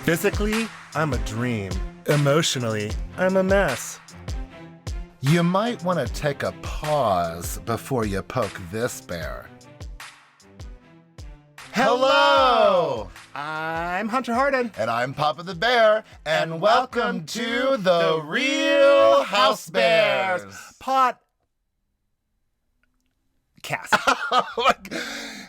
Physically, I'm a dream. Emotionally, I'm a mess. You might want to take a pause before you poke this bear. Hello! I'm Hunter Harden. And I'm Papa the Bear, and welcome to The Real Housebears.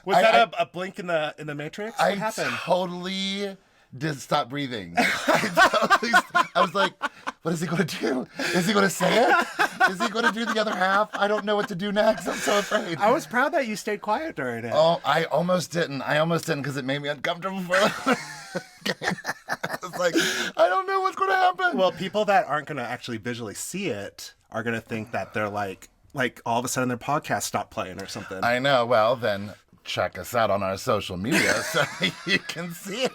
Was that a blink in the Matrix? What I happened? totally did stop breathing. I was like, what is he going to do? Is he going to say it? Is he going to do the other half? I don't know what to do next. I'm so afraid. I was proud that you stayed quiet during it. Oh, I almost didn't because it made me uncomfortable. I was like, I don't know what's going to happen. Well, people that aren't going to actually visually see it are going to think that they're like all of a sudden their podcast stopped playing or something. I know. Well, then check us out on our social media so you can see it.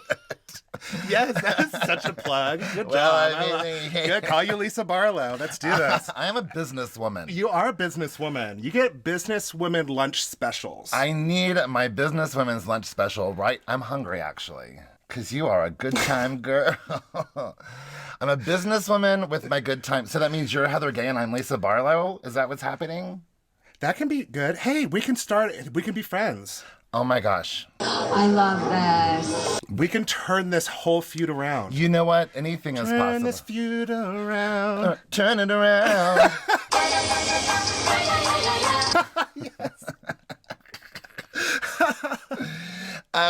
Yes, that's such a plug. Good job. Well, Good. Call you Lisa Barlow. Let's do this. I am a businesswoman. You are a businesswoman. You get businesswomen lunch specials. I need my businesswomen's lunch special, right? I'm hungry, actually, because you are a good time girl. I'm a businesswoman with my good time. So that means you're Heather Gay and I'm Lisa Barlow? Is that what's happening? That can be good. Hey, we can be friends. Oh my gosh. I love this. We can turn this whole feud around. You know what? Anything is possible. Turn this feud around. Turn it around.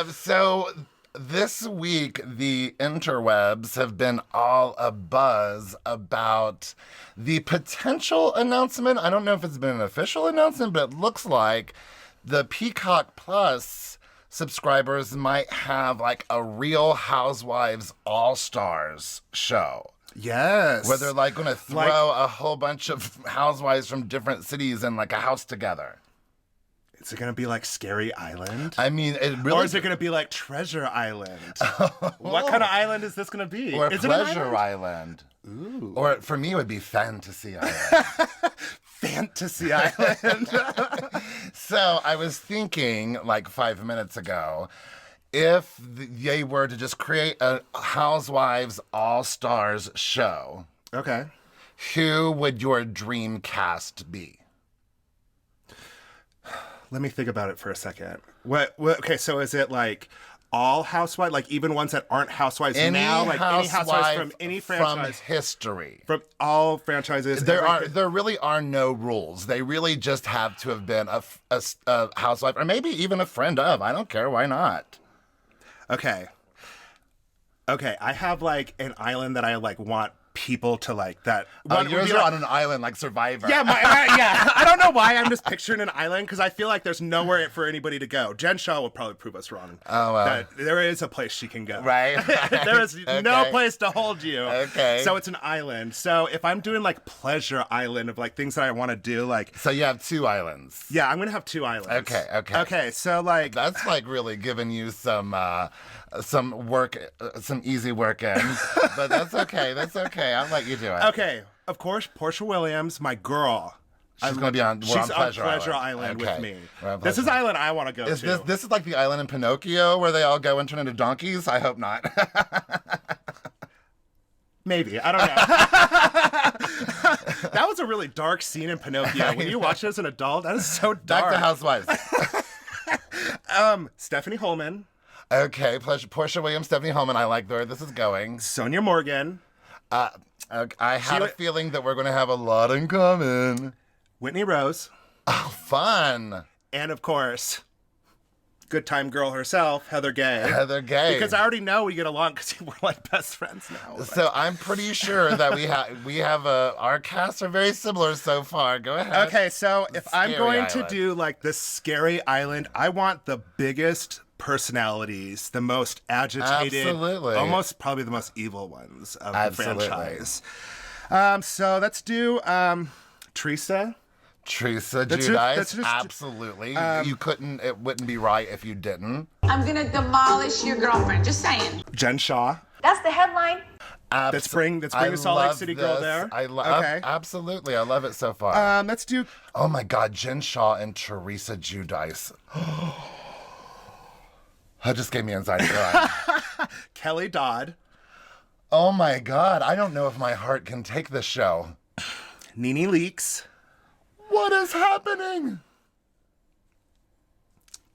So this week, the interwebs have been all abuzz about the potential announcement. I don't know if it's been an official announcement, but it looks like the Peacock Plus subscribers might have like a Real Housewives All-Stars show. Yes. Where they're like going to throw a whole bunch of housewives from different cities in like a house together. Is it going to be like Scary Island? I mean, it really... Or is it going to be like Treasure Island? What kind of island is this going to be? Or is Pleasure Island? Ooh. Or for me, it would be Fantasy Island. Fantasy Island. So I was thinking like 5 minutes ago, if they were to just create a Housewives All-Stars show, Okay. who would your dream cast be? Let me think about it for a second. Okay, so is it like all housewives, like even ones that aren't housewives now, like any housewives from any franchise, from history, from all franchises? There really are no rules. They really just have to have been a housewife, or maybe even a friend of. I don't care. Why not? Okay, I have like an island that I like want people to like that. Yours are on an island like Survivor. Yeah, yeah. I don't know why I'm just picturing an island because I feel like there's nowhere for anybody to go. Jen Shaw will probably prove us wrong. Oh, well. That there is a place she can go. Right. There is no place to hold you. Okay. So it's an island. So if I'm doing like Pleasure Island of like things that I want to do, like. So you have two islands. Yeah, I'm going to have two islands. Okay, so like. That's like really giving you some work, some easy work in. But that's okay. I'll let you do it. Okay. Of course, Portia Williams, my girl. She's going to be on Pleasure Island with me. This is Pleasure. the island I want to go to. This is like the island in Pinocchio where they all go and turn into donkeys? I hope not. Maybe. I don't know. That was a really dark scene in Pinocchio. When you watch it as an adult, that is so dark. Back to Housewives. Stephanie Holman. Okay, Portia Williams, Stephanie Holman. I like where this is going. Sonia Morgan. I have a feeling that we're going to have a lot in common. Whitney Rose. Oh, fun. And, of course, good time girl herself, Heather Gay. Because I already know we get along because we're like best friends now. So I'm pretty sure that we have our casts are very similar so far. Go ahead. Okay, so if I'm going Island. to do like the Scary Island, I want the biggest personalities, the most agitated, Absolutely. almost probably the most evil ones of Absolutely. the franchise. So let's do Teresa. Teresa Giudice, absolutely. It wouldn't be right if you didn't. I'm gonna demolish your girlfriend, just saying. Jen Shaw. That's the headline. Let's bring the Salt Lake City girl there. Absolutely. I love it so far. Let's do. Oh my God, Jen Shaw and Teresa Giudice. That just gave me anxiety. Kelly Dodd. Oh my God, I don't know if my heart can take this show. Nene Leakes. What is happening?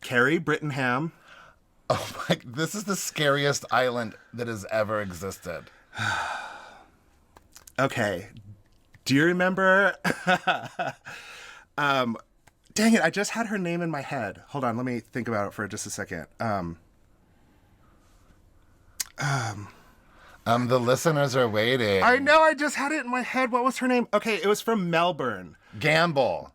Carrie Brittenham. Oh my, this is the scariest island that has ever existed. Okay. Do you remember? Dang it, I just had her name in my head. Hold on, let me think about it for just a second. The listeners are waiting. I know, I just had it in my head. What was her name? Okay, it was from Melbourne. Gamble.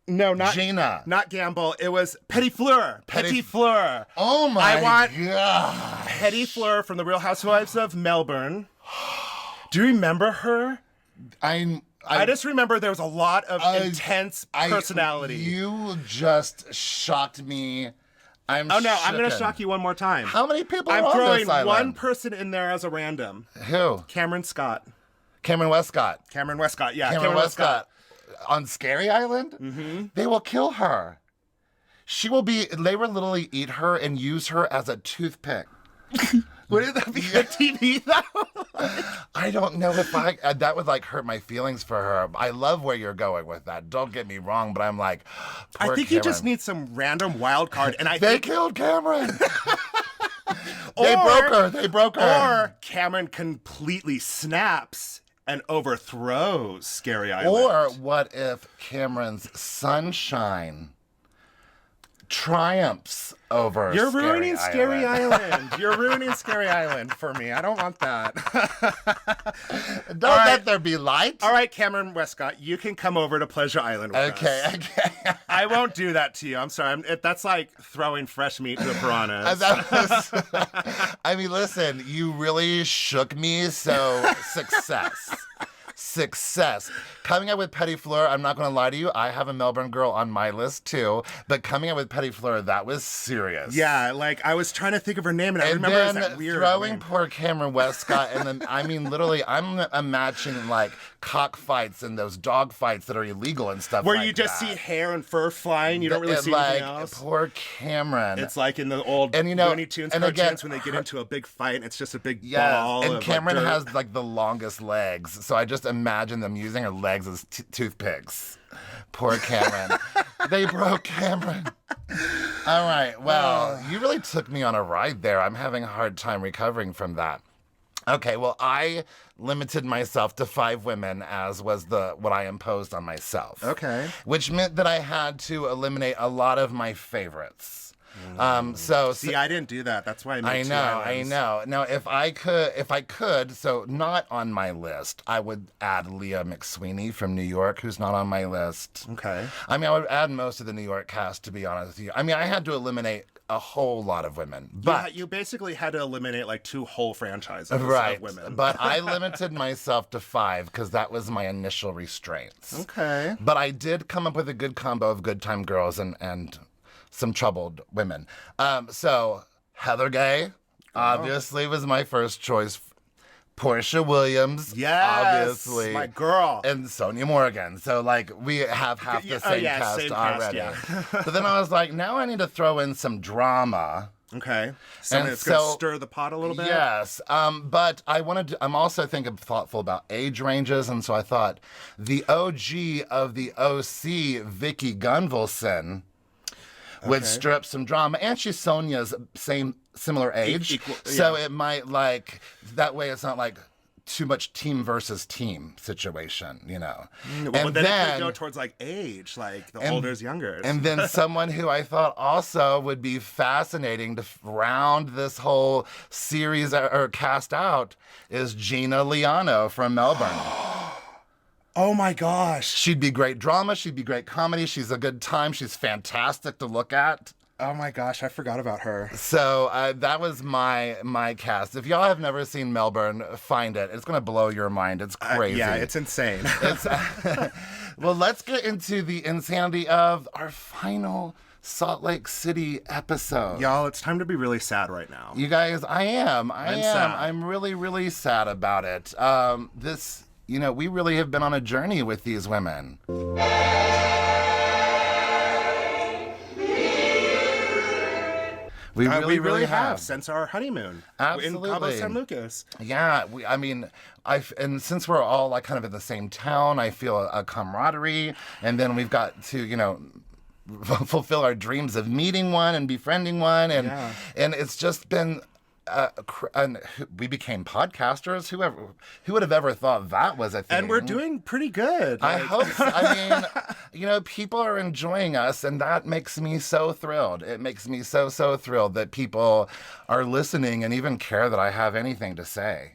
No, not Gina. Not Gamble. It was Petit Fleur. Petit Fleur. Oh my I want God. Petit Fleur from the Real Housewives of Melbourne. Do you remember her? I just remember there was a lot of intense personality. You just shocked me. I'm Oh no, I'm going to shooken. shock you one more time. How many people are I'm on throwing this island? one person in there as a random. Who? Cameron Scott. Cameron Westcott. Cameron Westcott, yeah. Cameron Westcott. On Scary Island? Mm-hmm. They will kill her. They will literally eat her and use her as a toothpick. Wouldn't that be a TV though? I don't know if that would like hurt my feelings for her. I love where you're going with that. Don't get me wrong, but I'm like, I think you Cameron. just need some random wild card. And They killed Cameron. They broke her. Or Cameron completely snaps and overthrows Scary Island. Or what if Cameron's sunshine triumphs over You're Scary ruining Scary Island? Island. You're ruining Scary Island for me. I don't want that. Don't let there be light. All right, Cameron Westcott, you can come over to Pleasure Island with us. Okay. I won't do that to you. I'm sorry. That's like throwing fresh meat to the piranhas. I mean, listen, you really shook me, so success. Coming up with Petit Fleur, I'm not going to lie to you, I have a Melbourne girl on my list too, but coming up with Petit Fleur, that was serious. Yeah, like I was trying to think of her name, and I remember it was that weird throwing name. poor Cameron Westcott, and then I mean, literally, I'm imagining like cockfights and those dog fights that are illegal and stuff. Where like you just that. see hair and fur flying, you don't really see like, anything else. Poor Cameron. It's like in the old And, Looney Tunes and cartoons again, when they get into a big fight, and it's just a big yeah, ball. and of, Cameron like, dirt. has like the longest legs, so I just imagine them using her legs as toothpicks. Poor Cameron. They broke Cameron. All right, well, you really took me on a ride there. I'm having a hard time recovering from that. Okay, well, I limited myself to 5 women, as was what I imposed on myself. Okay. Which meant that I had to eliminate a lot of my favorites. See, I didn't do that. That's why I made I know. Now, if I could, so not on my list, I would add Leah McSweeney from New York, who's not on my list. Okay. I mean, I would add most of the New York cast, to be honest with you. I mean, I had to eliminate a whole lot of women, but you basically had to eliminate like 2 whole franchises right, of women. but I limited myself to 5 because that was my initial restraints. Okay. But I did come up with a good combo of good time girls and some troubled women. So Heather Gay, obviously, was my first choice. Portia Williams, Yes, obviously, my girl. and Sonia Morgan. So like we have half the same cast same already. cast, yeah. But then I was like, now I need to throw in some drama. Okay. Something And that's going to so- stir the pot a little bit. Yes, but I'm also thoughtful about age ranges, and so I thought the OG of the OC, Vicky Gunvalson, would stir up some drama, and she's Sonia's similar age, Equal, so yeah. it might like that way. It's not like too much team versus team situation, you know. Well, then it could go towards like age, like the older's younger. And then someone who I thought also would be fascinating to round this whole series or cast out is Gina Liano from Melbourne. Oh my gosh. She'd be great drama. She'd be great comedy. She's a good time. She's fantastic to look at. Oh my gosh, I forgot about her. So that was my cast. If y'all have never seen Melbourne, find it. It's going to blow your mind. It's crazy. Yeah, it's insane. Well, let's get into the insanity of our final Salt Lake City episode. Y'all, it's time to be really sad right now. You guys, I am. sad. I'm really, really sad about it. We really have been on a journey with these women. We really have since our honeymoon. Absolutely. In Cabo San Lucas. Yeah, and since we're all like kind of in the same town, I feel a camaraderie, and then we've got to, fulfill our dreams of meeting one and befriending one, and it's just been. And we became podcasters. Who would have ever thought that was a thing? And we're doing pretty good. I hope so. I mean, people are enjoying us, and that makes me so thrilled. It makes me so thrilled that people are listening and even care that I have anything to say.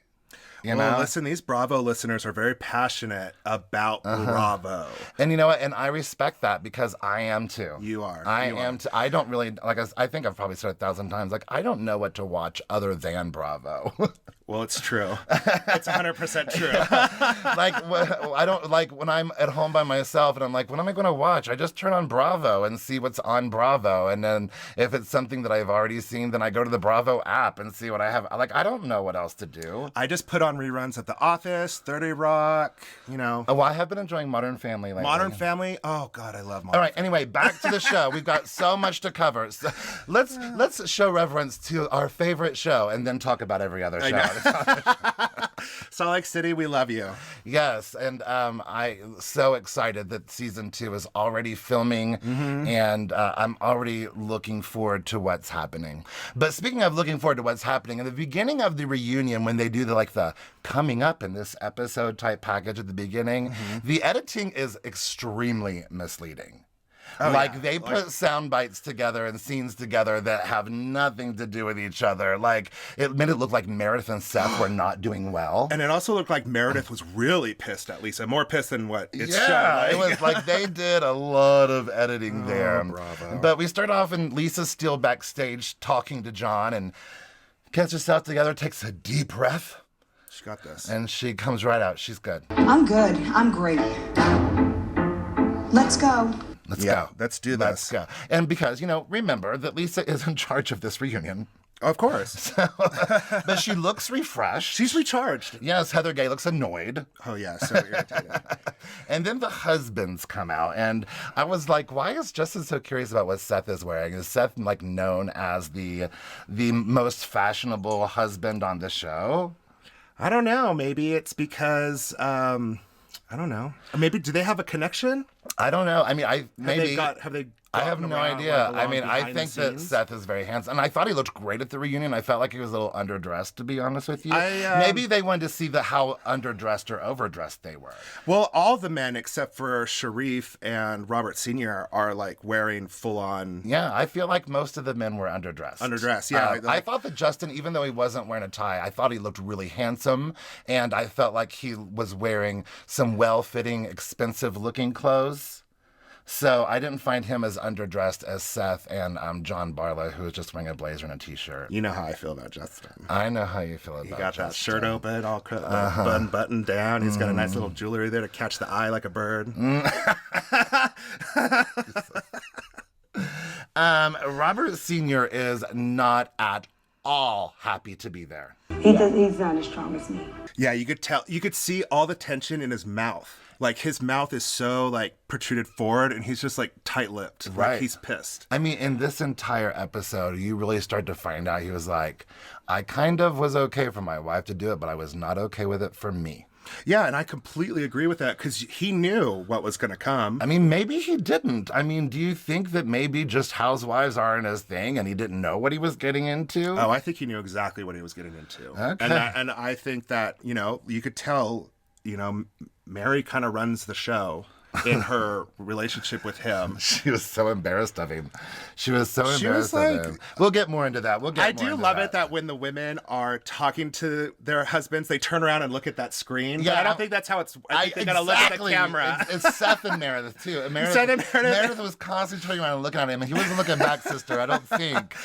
Well, listen, these Bravo listeners are very passionate about Bravo. And you know what? And I respect that because I am too. You are. I am too. I don't really, I think I've probably said 1,000 times, I don't know what to watch other than Bravo. Well, it's true. It's 100% true. I don't, when I'm at home by myself and I'm like, what am I going to watch? I just turn on Bravo and see what's on Bravo. And then if it's something that I've already seen, then I go to the Bravo app and see what I have. I don't know what else to do. I just put on reruns of The Office, 30 Rock, Oh, well, I have been enjoying Modern Family lately. Modern Family? Oh, God, I love Modern Family. All right, anyway, back to the show. We've got so much to cover. So let's show reverence to our favorite show and then talk about every other show. Salt Lake City, we love you. Yes, and I'm so excited that season 2 is already filming, and I'm already looking forward to what's happening. But speaking of looking forward to what's happening, in the beginning of the reunion, when they do the coming up in this episode type package at the beginning, the editing is extremely misleading. They put sound bites together and scenes together that have nothing to do with each other. It made it look like Meredith and Seth were not doing well. And it also looked like Meredith was really pissed at Lisa. More pissed than what it's shown. Yeah, it was like they did a lot of editing there. Bravo. But we start off and Lisa's still backstage talking to John and gets herself together, takes a deep breath. She got this. And she comes right out. She's good. I'm good. I'm great. Let's go. Let's go. Let's do this. Let's go. And because, remember that Lisa is in charge of this reunion. Of course. But she looks refreshed. She's recharged. Yes, Heather Gay looks annoyed. Oh, yeah, so irritated. And then the husbands come out, and I was like, why is Justin so curious about what Seth is wearing? Is Seth, known as the most fashionable husband on the show? I don't know. Maybe it's because... I don't know. Maybe do they have a connection? I don't know. I mean, have they? I have no idea. I think that Seth is very handsome. And I thought he looked great at the reunion. I felt like he was a little underdressed, to be honest with you. Maybe they wanted to see how underdressed or overdressed they were. Well, all the men except for Sharif and Robert Sr. are wearing full on. Yeah, I feel like most of the men were underdressed. Underdressed, yeah. I thought that Justin, even though he wasn't wearing a tie, I thought he looked really handsome. And I felt like he was wearing some well-fitting, expensive-looking clothes. So I didn't find him as underdressed as Seth and John Barlow, who was just wearing a blazer and a T-shirt. You know how I feel about Justin. I know how you feel about Justin. He got Justin. that shirt open, all buttoned down. He's got a nice little jewelry there to catch the eye like a bird. Robert Sr. is not at all happy to be there. He's not as strong as me. Yeah, you could tell. You could see all the tension in his mouth. His mouth is so protruded forward, and he's just tight-lipped. Right. He's pissed. I mean, in this entire episode, you really start to find out he was like, I kind of was okay for my wife to do it, but I was not okay with it for me. Yeah, and I completely agree with that because he knew what was going to come. I mean, maybe he didn't. I mean, do you think that maybe just housewives aren't his thing and he didn't know what he was getting into? Oh, I think he knew exactly what he was getting into. Okay. And I think that, you could tell, Mary kind of runs the show in her relationship with him. She was so embarrassed of him. She was so embarrassed of him. We'll get more into that. I do love it that when the women are talking to their husbands, they turn around and look at that screen. Yeah, but I don't think that's how it's. I think they gotta look at the camera. It's Seth and Meredith too. And Meredith was constantly turning around and looking at him, and he wasn't looking back, sister. I don't think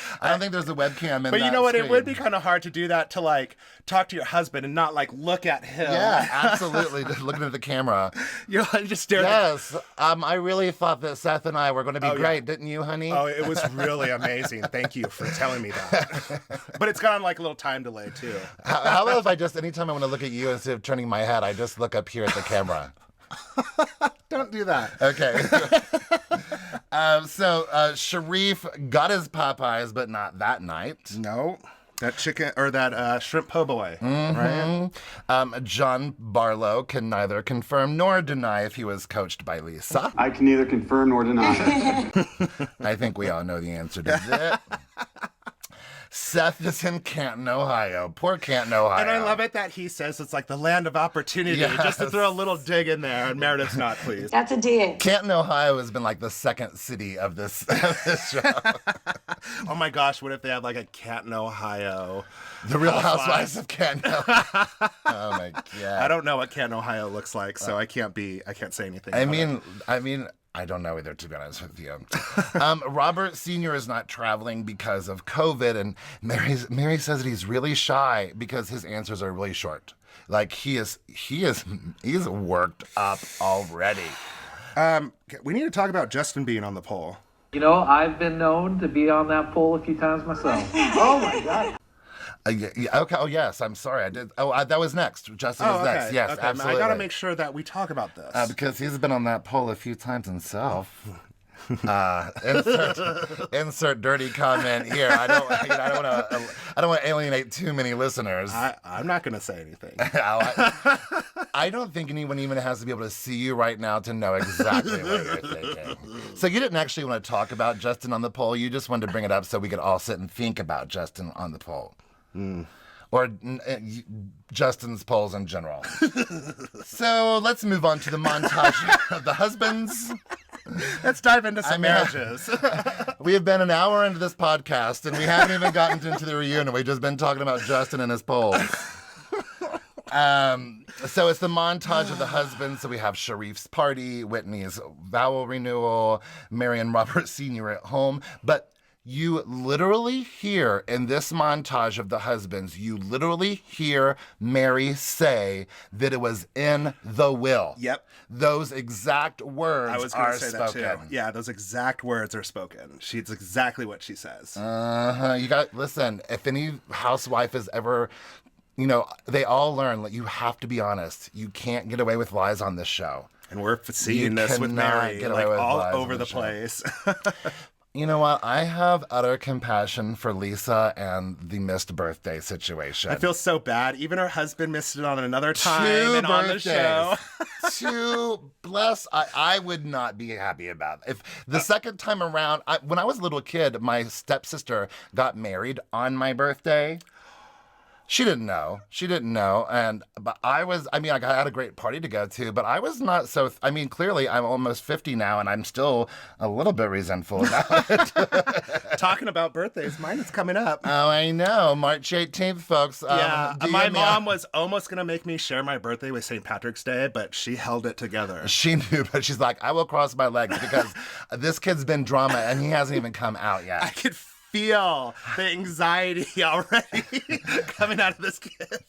there's a webcam in that. But you know what? Screen. It would be kind of hard to do that to talk to your husband and not look at him. Yeah, absolutely. Just looking at the camera. You're just staring. Yes. I really thought that Seth and I were going to be great, didn't you, honey? Oh, it was really amazing. Thank you for telling me that. But it's got on a little time delay, too. How about if I just, anytime I want to look at you, instead of turning my head, I just look up here at the camera? Don't do that. Okay. Sharif got his Popeyes, but not that night. No. That chicken or that shrimp po' boy, right? John Barlow can neither confirm nor deny if he was coached by Lisa. I can neither confirm nor deny. I think we all know the answer to that. Seth is in Canton, Ohio. Poor Canton, Ohio. And I love it that he says it's like the land of opportunity, just to throw a little dig in there, and Meredith's not pleased. That's a dig. Canton, Ohio has been like the second city of this show. Oh my gosh, what if they had like a Canton, Ohio? The Real Housewives of Canton, Ohio. Oh my God. I don't know what Canton, Ohio looks like, so I can't say anything. I mean, I don't know either, to be honest with you. Robert Sr. is not traveling because of COVID, and Mary says that he's really shy because his answers are really short. Like he's worked up already. We need to talk about Justin being on the poll. You know, I've been known to be on that poll a few times myself. Oh my God. Yeah, okay. Oh, yes. I'm sorry. I did. Oh, that was next. Justin was next. Yes, okay. absolutely. I got to make sure that we talk about this. Because he's been on that poll a few times himself. Insert dirty comment here. I don't want to alienate too many listeners. I'm not going to say anything. I don't think anyone even has to be able to see you right now to know exactly what you're thinking. So you didn't actually want to talk about Justin on the poll. You just wanted to bring it up so we could all sit and think about Justin on the poll. Or Justin's polls in general. So let's move on to the montage of the husbands. Let's dive into some marriages. We have been an hour into this podcast, and we haven't even gotten into the reunion. We've just been talking about Justin and his polls. So it's the montage of the husbands. So we have Sharif's party, Whitney's vow renewal, Mary and Robert Sr. at home. But you literally hear in this montage of the husbands, you literally hear Mary say that it was in the will. Yep. Those exact words I was going are to say spoken. that too. Yeah, those exact words are spoken. It's exactly what she says. Listen, if any housewife has ever, they all learn that you have to be honest. You can't get away with lies on this show. And we're seeing this with Mary, like all over the place. You know what? I have utter compassion for Lisa and the missed birthday situation. I feel so bad. Even her husband missed it on another time and on the show. I would not be happy about it. If the second time around, when I was a little kid, my stepsister got married on my birthday. She didn't know. But I had a great party to go to, but I was not so, clearly I'm almost 50 now and I'm still a little bit resentful about it. Talking about birthdays, mine is coming up. Oh, I know. March 18th, folks. My mom was almost going to make me share my birthday with St. Patrick's Day, but she held it together. She knew, but she's like, I will cross my legs because this kid's been drama and he hasn't even come out yet. I could feel the anxiety already coming out of this kid.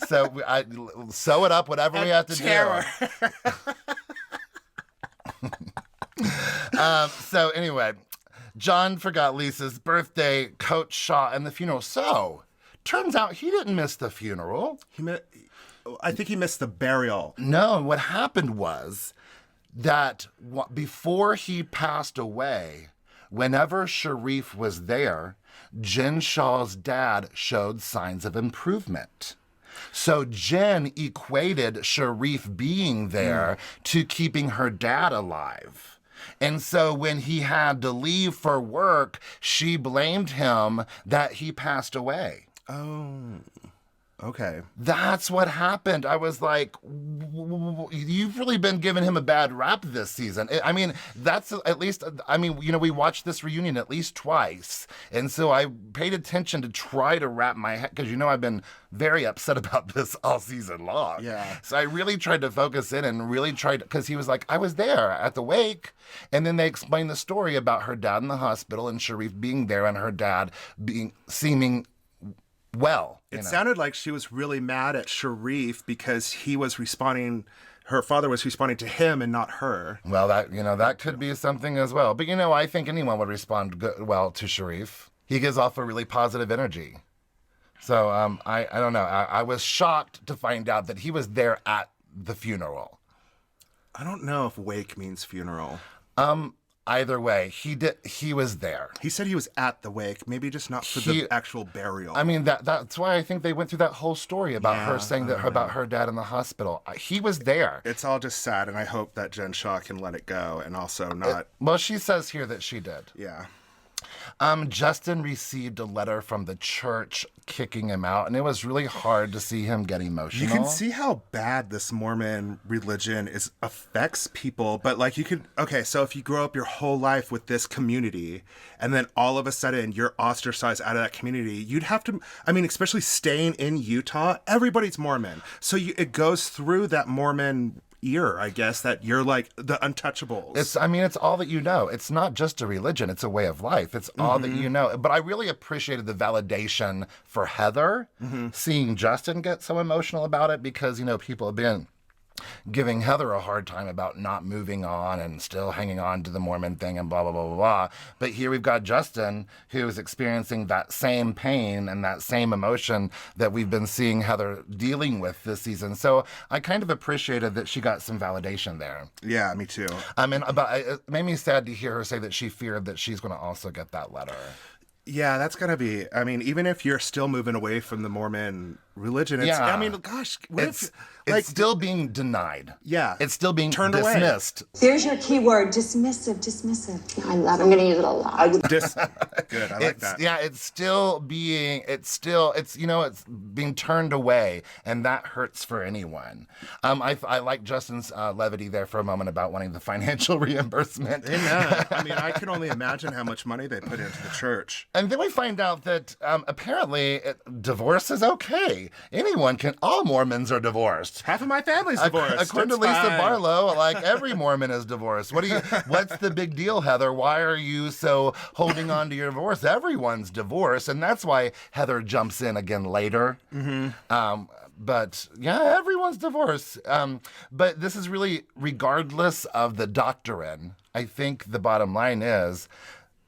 So I sew it up, whatever we have to terror. do. So anyway, John forgot Lisa's birthday, Coach Shaw, and the funeral. So turns out he didn't miss the funeral. I think he missed the burial. No, what happened was that before he passed away, whenever Sharif was there, Jen Shaw's dad showed signs of improvement. So Jen equated Sharif being there to keeping her dad alive. And so when he had to leave for work, she blamed him that he passed away. Oh, okay. That's what happened. I was like, you've really been giving him a bad rap this season. That's at least, we watched this reunion at least twice. And so I paid attention to try to wrap my head, because I've been very upset about this all season long. Yeah. So I really tried to focus in and really tried, because he was like, I was there at the wake. And then they explained the story about her dad in the hospital and Sharif being there and her dad seeming well. It sounded like she was really mad at Sharif because he was responding, her father was responding to him and not her. Well, that could be something as well. But I think anyone would respond well to Sharif. He gives off a really positive energy. So I don't know. I was shocked to find out that he was there at the funeral. I don't know if wake means funeral. Either way, he was there. He said he was at the wake, maybe just not for the actual burial. I mean, that's why I think they went through that whole story about her saying that about her dad in the hospital. He was there. It's all just sad, and I hope that Jen Shaw can let it go and also not... Well, she says here that she did. Yeah. Justin received a letter from the church kicking him out, and it was really hard to see him get emotional. You can see how bad this Mormon religion affects people, but like so if you grow up your whole life with this community, and then all of a sudden you're ostracized out of that community, you'd have to, especially staying in Utah, everybody's Mormon. So it goes through that Mormon ear, I guess, that you're like the untouchables. It's all that you know. It's not just a religion, it's a way of life. It's all that you know. But I really appreciated the validation for Heather, seeing Justin get so emotional about it, because, people have been giving Heather a hard time about not moving on and still hanging on to the Mormon thing and blah, blah, blah, blah, blah. But here we've got Justin, who is experiencing that same pain and that same emotion that we've been seeing Heather dealing with this season. So I kind of appreciated that she got some validation there. Yeah, me too. But it made me sad to hear her say that she feared that she's going to also get that letter. Yeah, that's gotta be. Even if you're still moving away from the Mormon religion, it's still being denied. Yeah, it's still being turned dismissed. away. There's your key word, dismissive, dismissive. I love it. I'm going to use it a lot. Good, I like that. Yeah, it's being turned away, and that hurts for anyone. I like Justin's levity there for a moment about wanting the financial reimbursement. Amen. I can only imagine how much money they put into the church. And then we find out that apparently divorce is okay. All Mormons are divorced. Half of my family's divorced. According to Lisa Barlow, like every Mormon is divorced. What's the big deal, Heather? Why are you so holding on to your divorce? Everyone's divorced, and that's why Heather jumps in again later. But yeah, everyone's divorced. But this is really regardless of the doctrine. I think the bottom line is,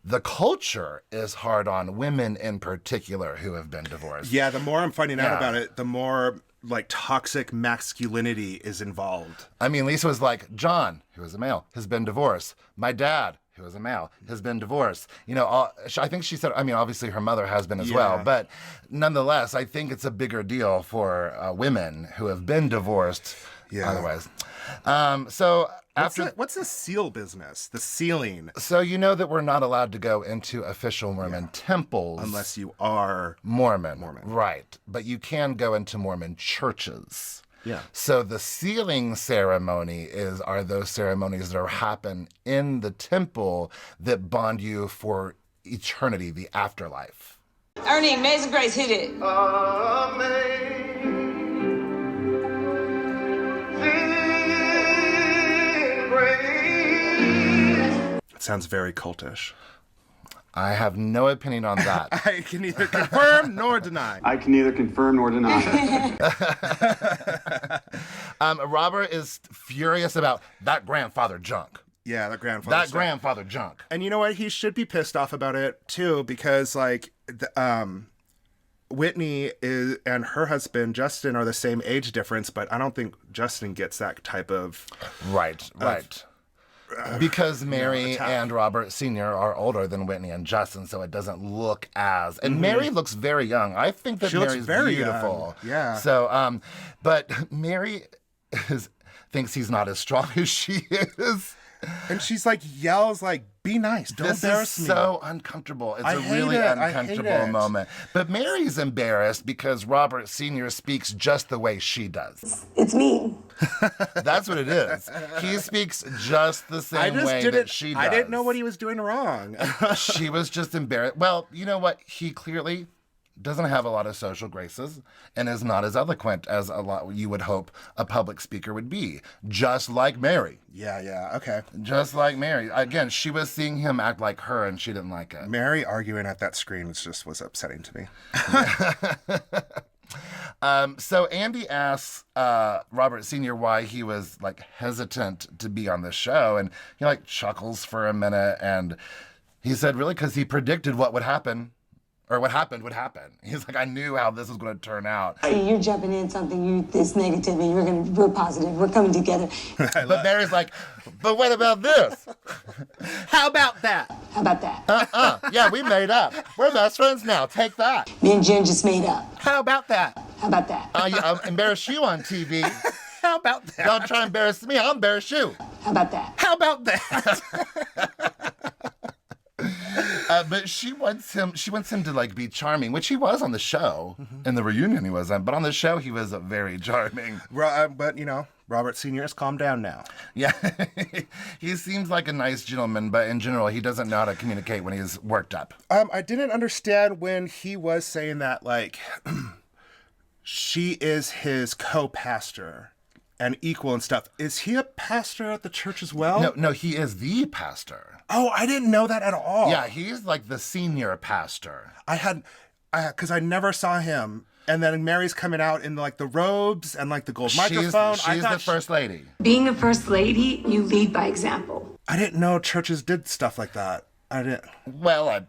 the culture is hard on women in particular who have been divorced. Yeah, the more I'm finding out about it, the more toxic masculinity is involved. Lisa was like, John, who is a male, has been divorced. My dad, who is a male, has been divorced. I think she said, obviously her mother has been as well, but nonetheless, I think it's a bigger deal for women who have been divorced otherwise. What's the seal business? The sealing. So you know that we're not allowed to go into official Mormon temples. Unless you are Mormon. Right. But you can go into Mormon churches. Yeah. So the sealing ceremony are those ceremonies that happen in the temple that bond you for eternity, the afterlife. Ernie, Amazing Grace, hit it. It sounds very cultish. I have no opinion on that. I can neither confirm nor deny. I can neither confirm nor deny. Robert is furious about that grandfather junk. Yeah, that grandfather junk. And you know what? He should be pissed off about it too, because Whitney and her husband Justin are the same age difference, but I don't think Justin gets that type of right. Because Mary and Robert Sr. are older than Whitney and Justin, so it doesn't look as... And Mary looks very young. I think that Mary's very beautiful. Young. Yeah. So, but Mary thinks he's not as strong as she is. And she's yells be nice, don't embarrass me. This is so uncomfortable. It's a really uncomfortable moment. But Mary's embarrassed because Robert Sr. speaks just the way she does. It's mean. That's what it is. He speaks just the same way that she does. I didn't know what he was doing wrong. She was just embarrassed. Well, you know what? He clearly doesn't have a lot of social graces and is not as eloquent as a lot you would hope a public speaker would be. Just like Mary. Yeah, okay. Just like Mary. Again, she was seeing him act like her and she didn't like it. Mary arguing at that screen was upsetting to me. So Andy asks Robert Sr. why he was hesitant to be on the show, and he chuckles for a minute, and he said, really, because he predicted what would happen. Or what happened would happen. He's like, I knew how this was going to turn out. See, you're jumping in something this negative, and we're positive. We're coming together. But Mary's like, but what about this? How about that? How about that? Yeah, we made up. We're best friends now. Take that. Me and Jen just made up. How about that? How about that? Yeah, I'll embarrass you on TV. How about that? Don't try to embarrass me. I'll embarrass you. How about that? How about that? But she wants him to like be charming, which he was on the show. In the reunion he was on, but on the show he was very charming. But Robert Sr. has calmed down now. Yeah, he seems like a nice gentleman, but in general he doesn't know how to communicate when he's worked up. I didn't understand when he was saying that, like, she is his co-pastor and equal and stuff. Is he a pastor at the church as well? No, he is the pastor. Oh, I didn't know that at all. Yeah, he's like the senior pastor. Because I never saw him. And then Mary's coming out in like the robes and like the gold microphone. She's the first lady. Being a first lady, you lead by example. I didn't know churches did stuff like that. I didn't. Well,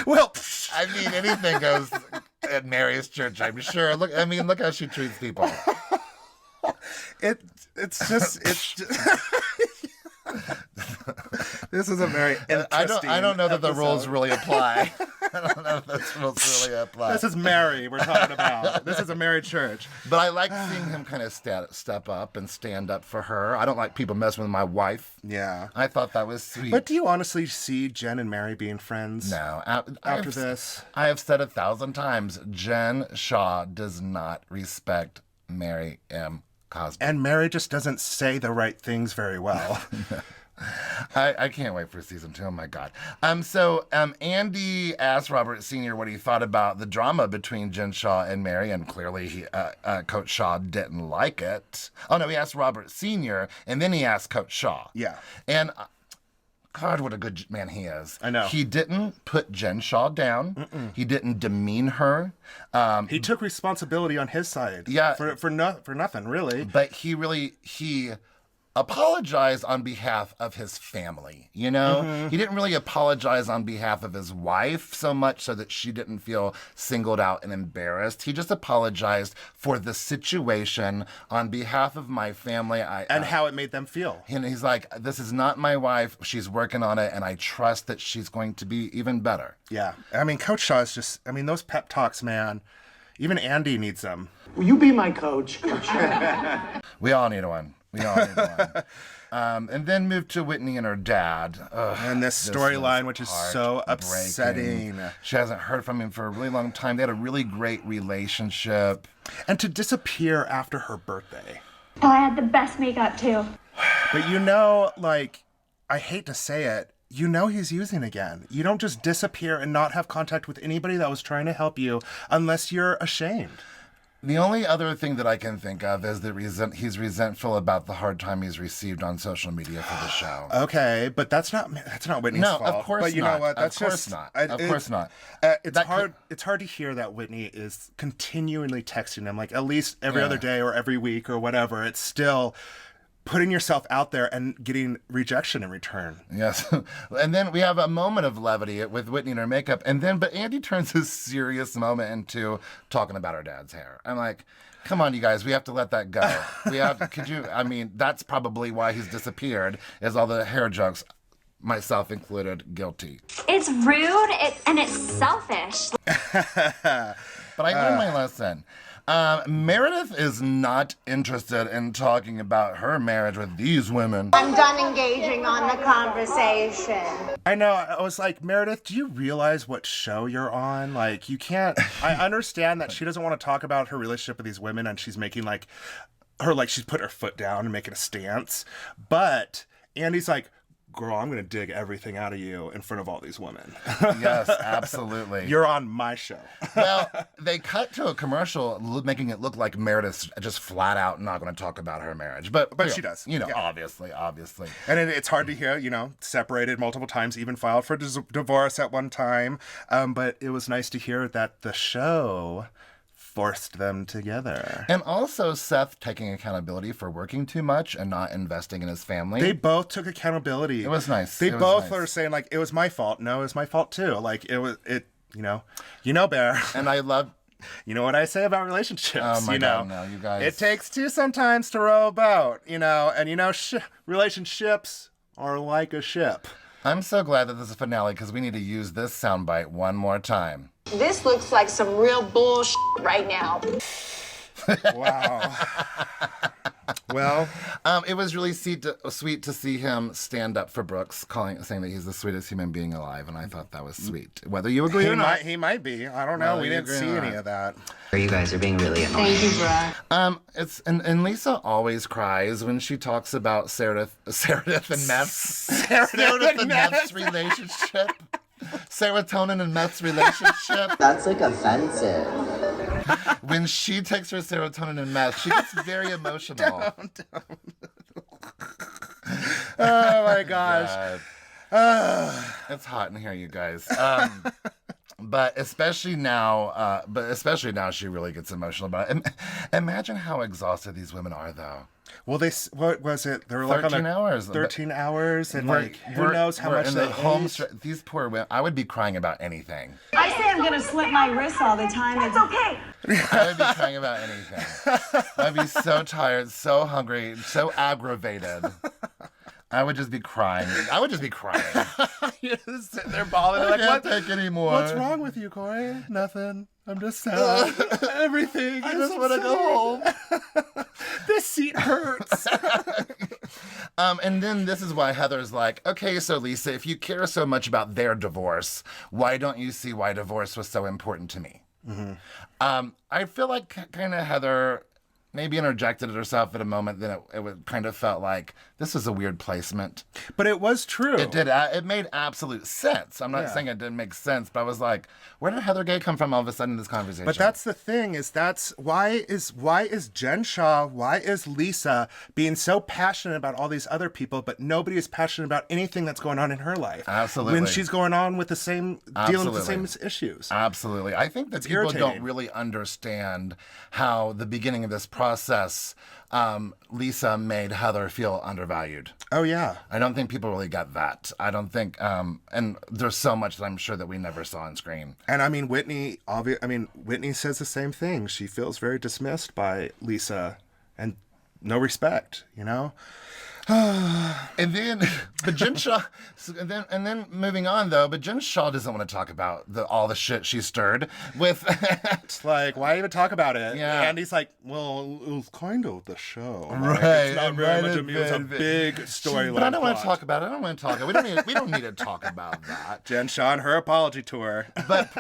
Well, I mean, anything goes at Mary's church, I'm sure. Look how she treats people. it's just this is a very interesting I don't know that the episode. rules really apply. I don't know if those rules really apply. This is Mary we're talking about. This is a married church. But I like seeing him kind of step up and stand up for her. I don't like people messing with my wife. Yeah. I thought that was sweet. But do you honestly see Jen and Mary being friends? No. After this? I have said 1,000 times, Jen Shaw does not respect Mary M. Cosby. And Mary just doesn't say the right things very well. I can't wait for season 2. Oh my God. So Andy asked Robert Sr. what he thought about the drama between Jen Shaw and Mary, and clearly Coach Shaw didn't like it. Oh no, he asked Robert Sr. and then he asked Coach Shaw. Yeah. And God, what a good man he is. I know. He didn't put Jen Shaw down. Mm-mm. He didn't demean her. He took responsibility on his side. Yeah. For nothing, really. But he apologized on behalf of his family, you know? Mm-hmm. He didn't really apologize on behalf of his wife so much so that she didn't feel singled out and embarrassed. He just apologized for the situation on behalf of my family. And how it made them feel. And he's like, this is not my wife. She's working on it, and I trust that she's going to be even better. Yeah. I mean, Coach Shaw is just, those pep talks, man. Even Andy needs them. Will you be my coach? We all need one. And then move to Whitney and her dad. Ugh, and this storyline, which is so upsetting. She hasn't heard from him for a really long time. They had a really great relationship. And to disappear after her birthday. Oh, I had the best makeup too. But I hate to say it, he's using again. You don't just disappear and not have contact with anybody that was trying to help you unless you're ashamed. The only other thing that I can think of is that he's resentful about the hard time he's received on social media for the show. Okay, but that's not Whitney's fault. No, of course not. But you know what? That's of course not. Of course not. It's hard to hear that Whitney is continually texting him, like at least every other day or every week or whatever. It's still putting yourself out there and getting rejection in return. Yes. And then we have a moment of levity with Whitney and her makeup. But Andy turns his serious moment into talking about her dad's hair. I'm like, come on, you guys, we have to let that go. That's probably why he's disappeared, is all the hair jokes, myself included, guilty. It's rude and it's selfish. But I learned my lesson. Meredith is not interested in talking about her marriage with these women. I'm done engaging on the conversation. I know. I was like, Meredith, do you realize what show you're on? Like, you can't. I understand that she doesn't want to talk about her relationship with these women, and she's making she's put her foot down and making a stance. But Andy's like, girl, I'm going to dig everything out of you in front of all these women. Yes, absolutely. You're on my show. Well, they cut to a commercial making it look like Meredith's just flat out not going to talk about her marriage. But she does. Obviously. And it's hard to hear, separated multiple times, even filed for divorce at one time. But it was nice to hear that the show forced them together. And also Seth taking accountability for working too much and not investing in his family. They both took accountability. It was nice. They It was both nice. were saying, like, it was my fault. No, it was my fault too. Like, you know, Bear. And I love... You know what I say about relationships. Oh my you God, know? no, you guys. It takes two sometimes to row a boat, you know, and relationships are like a ship. I'm so glad that this is a finale because we need to use this soundbite one more time. This looks like some real bullshit right now. Wow. Well, It was really sweet to see him stand up for Brooks, saying that he's the sweetest human being alive, and I thought that was sweet. Whether you agree or not. he might be. I don't know. Whether We you didn't agree see or any not. of that. You guys are being really annoying. Thank you, bruh. And Lisa always cries when she talks about Meredith and Meth's relationship. Serotonin and Meth's relationship. That's like offensive. When she takes her serotonin and meth, she gets very emotional. Oh my gosh. It's hot in here, you guys. But especially now, she really gets emotional about it. Imagine how exhausted these women are, though. Well, what was it? They were like 13 on hours. 13 hours, and like who knows how we're much in they the home. ate. These poor women. I would be crying about anything. I say I'm gonna slip my wrist all the time. It's okay. I would be crying about anything. I'd be so tired, so hungry, so aggravated. I would just be crying. You're just sitting there bawling. I Like, can't what? take anymore. What's wrong with you, Corey? Nothing. I'm just sad. Everything. I just want to go home. This seat hurts. And then this is why Heather's like, okay, so Lisa, if you care so much about their divorce, why don't you see why divorce was so important to me? Mm-hmm. I feel like kind of Heather maybe interjected it herself at a moment, then it would kind of felt like this was a weird placement. But it was true. It did. It made absolute sense. I'm not saying it didn't make sense, but I was like, where did Heather Gay come from all of a sudden in this conversation? But that's the thing, is why is Jen Shaw, why is Lisa being so passionate about all these other people, but nobody is passionate about anything that's going on in her life? Absolutely. When she's going on with dealing with the same issues. Absolutely. I think that It's people irritating. don't really understand how the beginning of this process, Lisa made Heather feel undervalued. Oh, yeah. I don't think people really got that. I don't think, and there's so much that I'm sure that we never saw on screen. And I mean, Whitney says the same thing. She feels very dismissed by Lisa and no respect, you know? And then, but Jen Shaw, and then moving on though, but Jen Shaw doesn't want to talk about all the shit she stirred with. It's like, why even talk about it? Yeah. And he's like, well, it was kind of the show. Like, Right. it's not very much of me. It was a big storyline. But I don't want to plot. talk about it. I don't want to talk. We don't need to talk about that. Jen Shaw and her apology tour. But,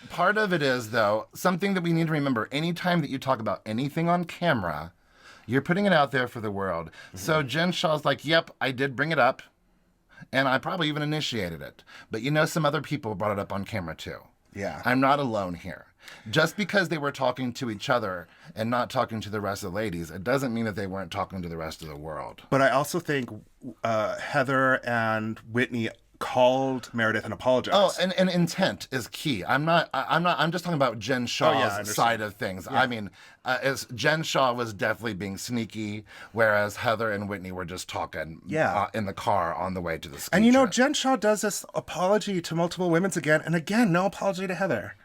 part of it is, though, something that we need to remember. Anytime that you talk about anything on camera, you're putting it out there for the world. Mm-hmm. So Jen Shaw's like, yep, I did bring it up, and I probably even initiated it. But some other people brought it up on camera, too. Yeah. I'm not alone here. Just because they were talking to each other and not talking to the rest of the ladies, it doesn't mean that they weren't talking to the rest of the world. But I also think Heather and Whitney called Meredith and apologized. Oh, and intent is key. I'm just talking about Jen Shaw's side of things. Yeah. I mean, Jen Shaw was definitely being sneaky, whereas Heather and Whitney were just talking in the car on the way to the ski And trip. Jen Shaw does this apology to multiple women again, and again, no apology to Heather.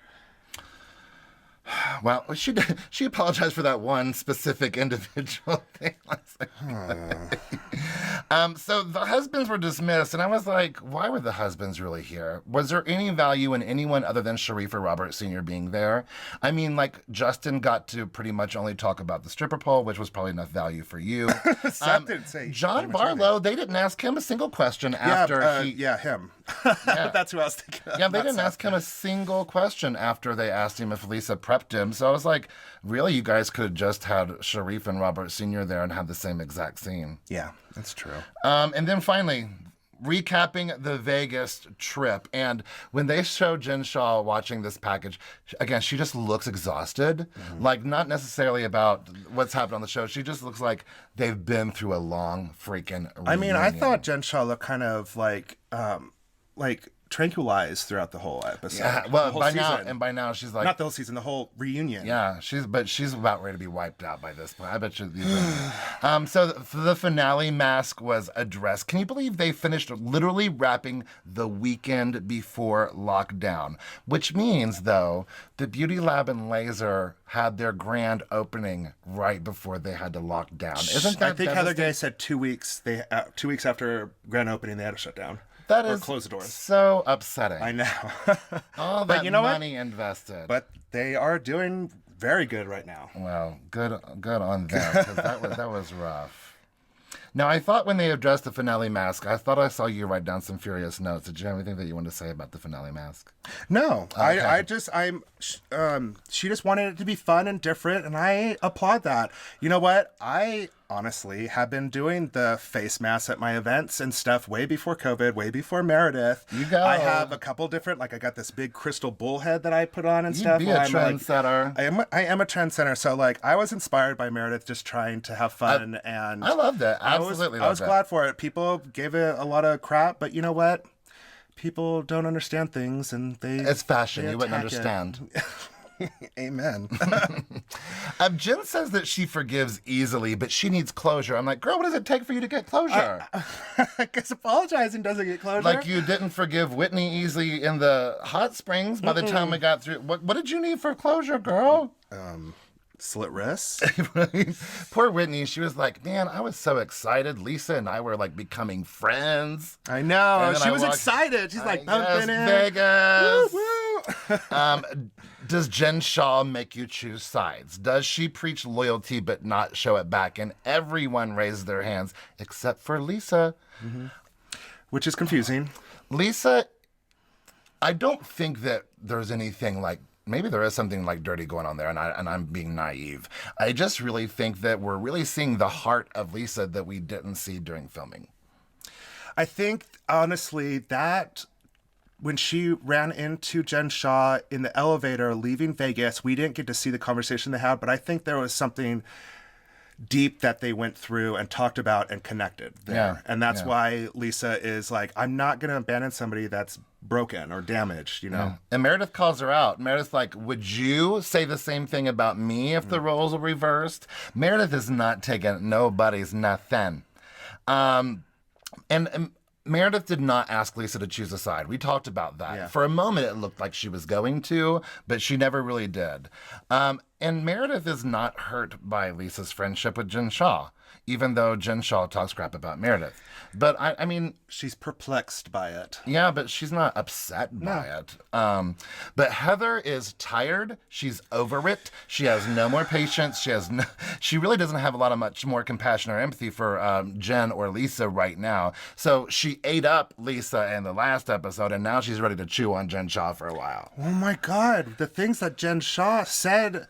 Well, she apologized for that one specific individual thing. So the husbands were dismissed, and I was like, why were the husbands really here? Was there any value in anyone other than Sharif or Robert Sr. being there? I mean, Justin got to pretty much only talk about the stripper pole, which was probably enough value for you. Seth didn't say John Barlow, they didn't ask him a single question after he... Yeah, him. Yeah. That's who I was thinking of. Yeah, they didn't ask him a single question after they asked him if Lisa prepped him. So I was like, really, you guys could have just had Sharif and Robert Sr. there and had the same exact scene. Yeah, that's true. And then finally, recapping the Vegas trip. And when they show Jen Shaw watching this package, again, she just looks exhausted. Mm-hmm. Not necessarily about what's happened on the show. She just looks like they've been through a long freaking reunion. I mean, I thought Jen Shaw looked kind of like tranquilized throughout the whole episode. Yeah, well, the whole by now she's like, not the whole season, the whole reunion. Yeah, she's about ready to be wiped out by this point. I bet you. So the finale mask was a dress. Can you believe they finished literally wrapping the weekend before lockdown? Which means, though, the Beauty Lab and Laser had their grand opening right before they had to lock down. Isn't that? I think Heather Gay said 2 weeks. 2 weeks after grand opening, they had to shut down. That or is close the doors. So upsetting. I know. All but that you know money invested. But they are doing very good right now. Well, good on them, because that was rough. Now, I thought when they addressed the finale mask, I thought I saw you write down some furious notes. Did you have anything that you wanted to say about the finale mask? No, Okay. She just wanted it to be fun and different, and I applaud that. You know what? I honestly have been doing the face masks at my events and stuff way before COVID, way before Meredith. You go. I have a couple different, like I got this big crystal bullhead that I put on and stuff. You'd be a trendsetter. I am a trendsetter. So like I was inspired by Meredith just trying to have fun, and I loved it. Absolutely, I was glad for it. People gave it a lot of crap, but you know what? People don't understand things, and it's fashion. They You wouldn't attack it. understand. Amen. Jen says that she forgives easily, but she needs closure. I'm like, girl, what does it take for you to get closure? I guess apologizing doesn't get closure. Like you didn't forgive Whitney easily in the hot springs by the time we got through. What did you need for closure, girl? Slit wrists. Poor Whitney. She was like, man, I was so excited. Lisa and I were like becoming friends. I know. And then She was excited. She's like, yes, bumping in. Vegas. Woo, woo. Does Jen Shaw make you choose sides? Does she preach loyalty but not show it back? And everyone raised their hands except for Lisa. Mm-hmm. Which is confusing. Lisa, I don't think that there's anything like, maybe there is something like dirty going on there, and I'm being naive. I just really think that we're really seeing the heart of Lisa that we didn't see during filming. I think, honestly, that when she ran into Jen Shaw in the elevator leaving Vegas, we didn't get to see the conversation they had, but I think there was something deep that they went through and talked about and connected there. Yeah, and that's why Lisa is like, I'm not going to abandon somebody that's broken or damaged, you know? Yeah. And Meredith calls her out. Meredith's like, would you say the same thing about me if the roles were reversed? Meredith is not taking nobody's nothing. And Meredith did not ask Lisa to choose a side. We talked about that. Yeah. For a moment, it looked like she was going to, but she never really did. And Meredith is not hurt by Lisa's friendship with Jen Shaw, even though Jen Shaw talks crap about Meredith. But I mean, she's perplexed by it. Yeah, but she's not upset by it. But Heather is tired. She's over it. She has no more patience. She really doesn't have much more compassion or empathy for Jen or Lisa right now. So she ate up Lisa in the last episode, and now she's ready to chew on Jen Shaw for a while. Oh my God. The things that Jen Shaw said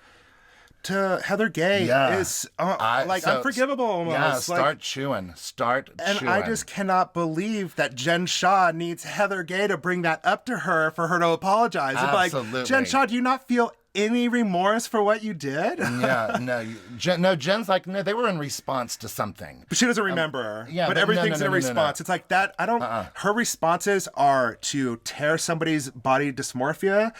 to Heather Gay is unforgivable almost. Yeah, start chewing. And I just cannot believe that Jen Shaw needs Heather Gay to bring that up to her for her to apologize. Absolutely. Like, Jen Shaw, do you not feel any remorse for what you did? Yeah, no. Jen's like, no, they were in response to something. But she doesn't remember. Yeah, but everything's in a response. It's like that. I don't. Her responses are to tear somebody's body dysmorphia,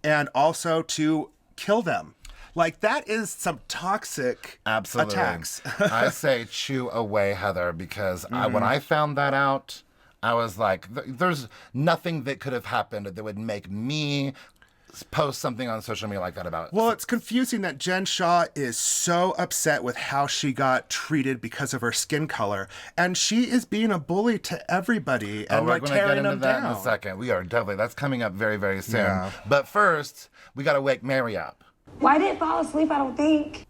and also to kill them. Like, that is some toxic attacks. I say chew away, Heather, because when I found that out, I was like, there's nothing that could have happened that would make me post something on social media like that about it. Well, it's confusing that Jen Shaw is so upset with how she got treated because of her skin color, and she is being a bully to everybody and we're going to get into that down. in a second. We are definitely. That's coming up very, very soon. Yeah. But first, we got to wake Mary up. Why did it fall asleep? I don't think.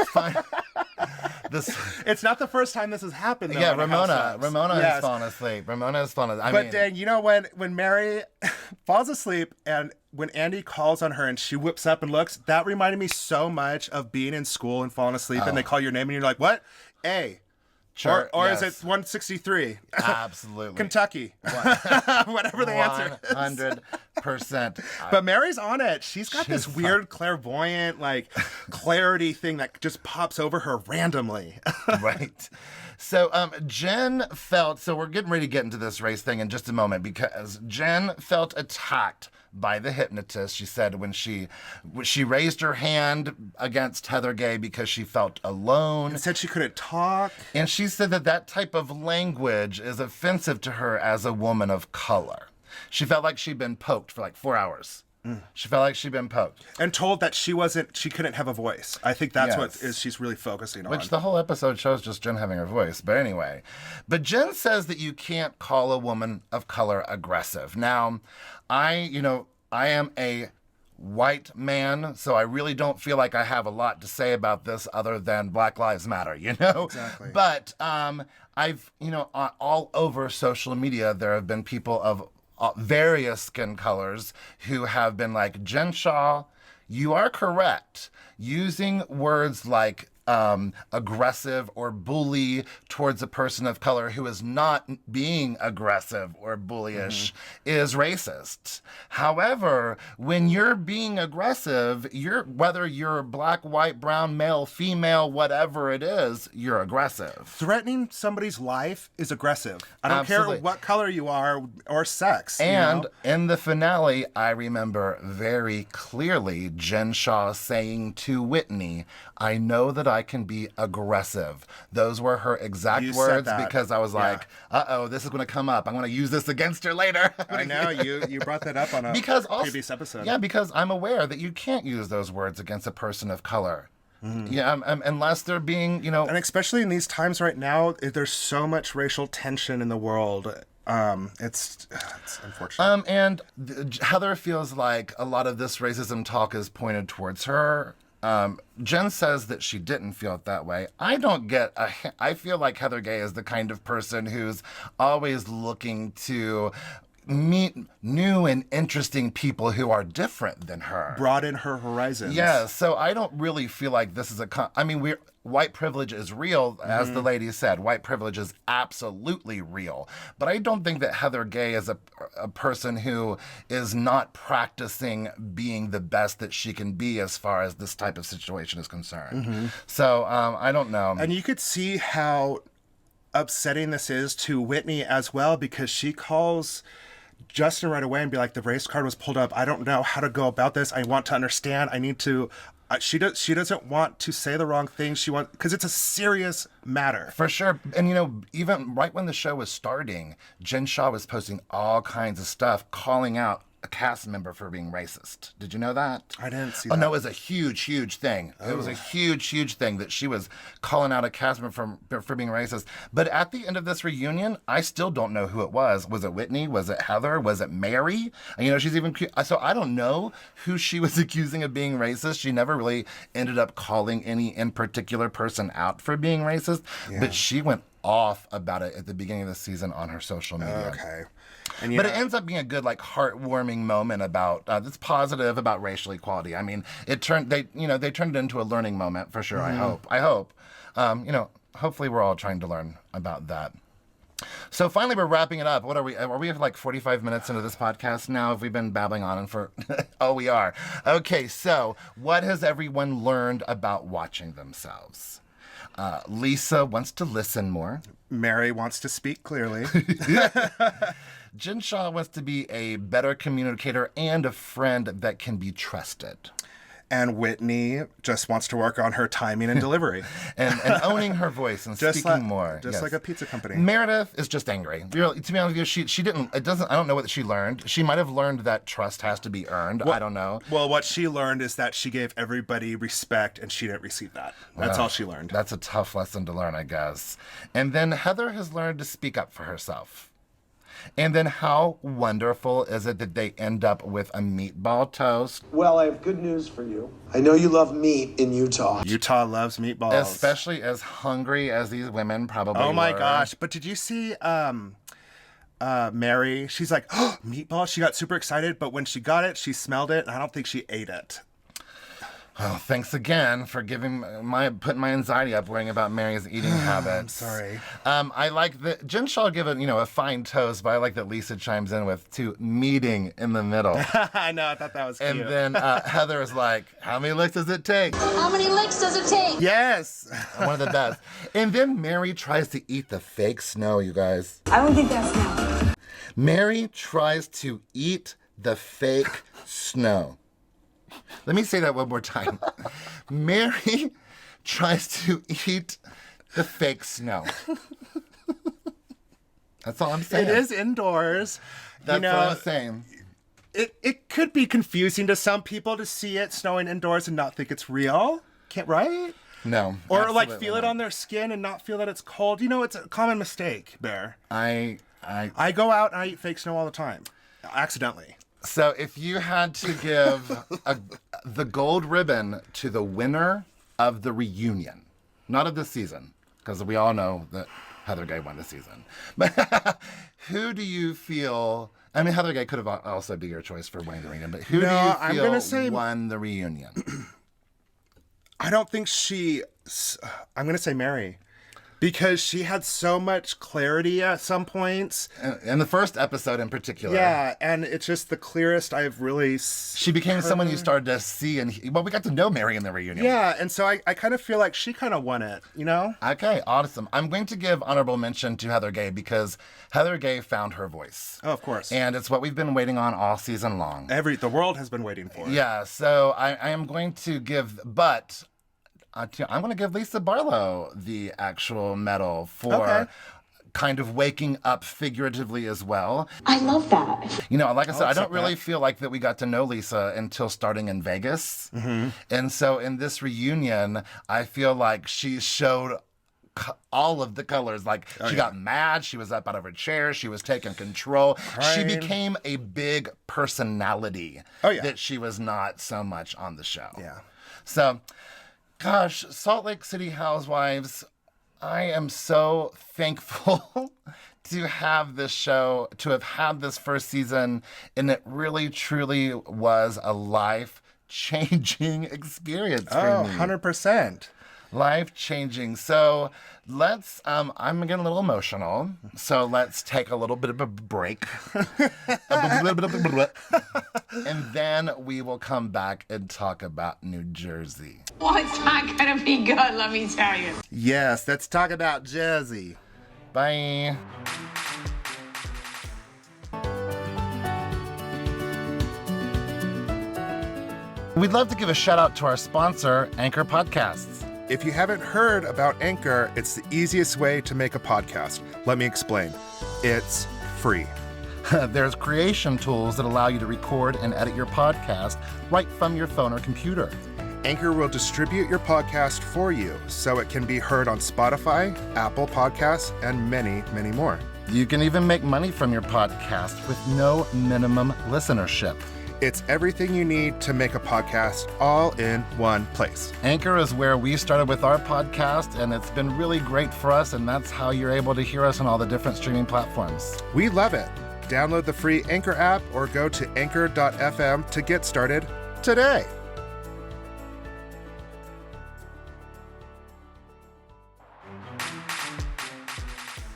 Fine. It's not the first time this has happened, though. Yeah, in Ramona Housewives. has fallen asleep. Ramona has fallen asleep. But Dan, you know when Mary falls asleep and when Andy calls on her and she whips up and looks, that reminded me so much of being in school and falling asleep and they call your name and you're like, what? A. Sure, or yes. is it 163? Absolutely. Kentucky. Whatever the answer is. But Mary's on it. She's got this weird clairvoyant, like, clarity thing that just pops over her randomly. Right. So Jen felt, so we're getting ready to get into this race thing in just a moment, because Jen felt attacked by the hypnotist. She said when she raised her hand against Heather Gay because she felt alone. And said she couldn't talk. And she said that type of language is offensive to her as a woman of color. She felt like she'd been poked for like 4 hours. She felt like she'd been poked. And told that she couldn't have a voice. I think that's what she's really focusing on. Which the whole episode shows just Jen having her voice. But anyway. But Jen says that you can't call a woman of color aggressive. Now, I am a white man, so I really don't feel like I have a lot to say about this other than Black Lives Matter, Exactly. But I've, all over social media, there have been people of various skin colors who have been like, Jen Shaw, you are correct. Using words like aggressive or bully towards a person of color who is not being aggressive or bullyish is racist. However, when you're being aggressive, whether you're black, white, brown, male, female, whatever it is, you're aggressive. Threatening somebody's life is aggressive. I don't care what color you are or sex. And in the finale, I remember very clearly Jen Shaw saying to Whitney, I know that I can be aggressive. Those were her exact words, because I was like, uh-oh, this is going to come up. I'm going to use this against her later. I know, you brought that up on a previous episode. Yeah, because I'm aware that you can't use those words against a person of color. Yeah, unless they're being, And especially in these times right now, there's so much racial tension in the world. It's unfortunate. And Heather feels like a lot of this racism talk is pointed towards her. Jen says that she didn't feel it that way. I feel like Heather Gay is the kind of person who's always looking to meet new and interesting people who are different than her. Broaden her horizons. Yeah, so I don't really feel like this is white privilege is real, as the lady said. White privilege is absolutely real. But I don't think that Heather Gay is a person who is not practicing being the best that she can be as far as this type of situation is concerned. So I don't know. And you could see how upsetting this is to Whitney as well, because she calls Justin right away and be like, the race card was pulled up. I don't know how to go about this. I want to understand. I need to... She doesn't want to say the wrong thing. She wants, because it's a serious matter. For sure. And, even right when the show was starting, Jen Shaw was posting all kinds of stuff calling out a cast member for being racist. Did you know that? I didn't see that. Oh, no, it was a huge, huge thing. It was a huge, huge thing that she was calling out a cast member for being racist. But at the end of this reunion, I still don't know who it was. Was it Whitney? Was it Heather? Was it Mary? And, she's even... So I don't know who she was accusing of being racist. She never really ended up calling any in particular person out for being racist. Yeah. But she went off about it at the beginning of the season on her social media. Okay. But it ends up being a good, heartwarming moment about that's positive about racial equality. They turned it into a learning moment for sure. I hope. Hopefully we're all trying to learn about that. So finally, we're wrapping it up. What are we? Are we 45 minutes into this podcast now? Have we been babbling on for? Oh, we are. Okay. So what has everyone learned about watching themselves? Lisa wants to listen more. Mary wants to speak clearly. Jen Shaw wants to be a better communicator and a friend that can be trusted. And Whitney just wants to work on her timing and delivery. and owning her voice and speaking more. Just like a pizza company. Meredith is just angry. Really, to be honest with you, she didn't, I don't know what she learned. She might have learned that trust has to be earned. I don't know. Well, what she learned is that she gave everybody respect and she didn't receive that. That's all she learned. That's a tough lesson to learn, I guess. And then Heather has learned to speak up for herself. And then how wonderful is it that they end up with a meatball toast? Well, I have good news for you. I know you love meat in Utah. Utah loves meatballs. Especially as hungry as these women probably were. Oh my gosh. But did you see Mary? She's like, oh, meatball. She got super excited, but when she got it, she smelled it, and I don't think she ate it. Oh, thanks again for putting my anxiety up worrying about Mary's eating habits. I'm sorry. I like that Jen Shaw give it, a fine toast, but I like that Lisa chimes in with to meeting in the middle. I know, I thought that was cute. And then Heather is like, how many licks does it take? How many licks does it take? Yes. One of the best. And then Mary tries to eat the fake snow, you guys. I don't think that's now. Mary tries to eat the fake snow. Let me say that one more time. Mary tries to eat the fake snow. That's all I'm saying. It is indoors. That's what I'm saying. It could be confusing to some people to see it snowing indoors and not think it's real. Right? No. Or like feel it on their skin and not feel that it's cold. It's a common mistake, Bear. I go out and I eat fake snow all the time. Accidentally. So if you had to give the gold ribbon to the winner of the reunion, not of the season, because we all know that Heather Gay won the season, but who do you feel? I mean, Heather Gay could have also be your choice for winning the reunion, but who do you feel won the reunion? I don't think I'm going to say Mary. Because she had so much clarity at some points. In the first episode in particular. Yeah, and it's just the clearest I've really She became someone you started to see, we got to know Mary in the reunion. Yeah, and so I kind of feel like she kind of won it, Okay, awesome. I'm going to give honorable mention to Heather Gay because Heather Gay found her voice. Oh, of course. And it's what we've been waiting on all season long. The world has been waiting for it. Yeah, so I am going to give, I'm going to give Lisa Barlow the actual medal for kind of waking up figuratively as well. I love that. Like I said, I don't really feel like that we got to know Lisa until starting in Vegas. Mm-hmm. And so in this reunion, I feel like she showed all of the colors. Like she got mad, she was up out of her chair, she was taking control. She became a big personality that she was not so much on the show. Yeah. So... Gosh, Salt Lake City Housewives, I am so thankful to have this show, to have had this first season, and it really, truly was a life-changing experience for me. 100%. Life-changing. So let's, I'm getting a little emotional, so let's take a little bit of a break. And then we will come back and talk about New Jersey. Well, it's not gonna be good, let me tell you. Yes, let's talk about Jersey. Bye. We'd love to give a shout out to our sponsor, Anchor Podcasts. If you haven't heard about Anchor, it's the easiest way to make a podcast. Let me explain. It's free. There's creation tools that allow you to record and edit your podcast right from your phone or computer. Anchor will distribute your podcast for you so it can be heard on Spotify, Apple Podcasts, and many, many more. You can even make money from your podcast with no minimum listenership. It's everything you need to make a podcast all in one place. Anchor is where we started with our podcast, and it's been really great for us, and that's how you're able to hear us on all the different streaming platforms. We love it. Download the free Anchor app or go to anchor.fm to get started today.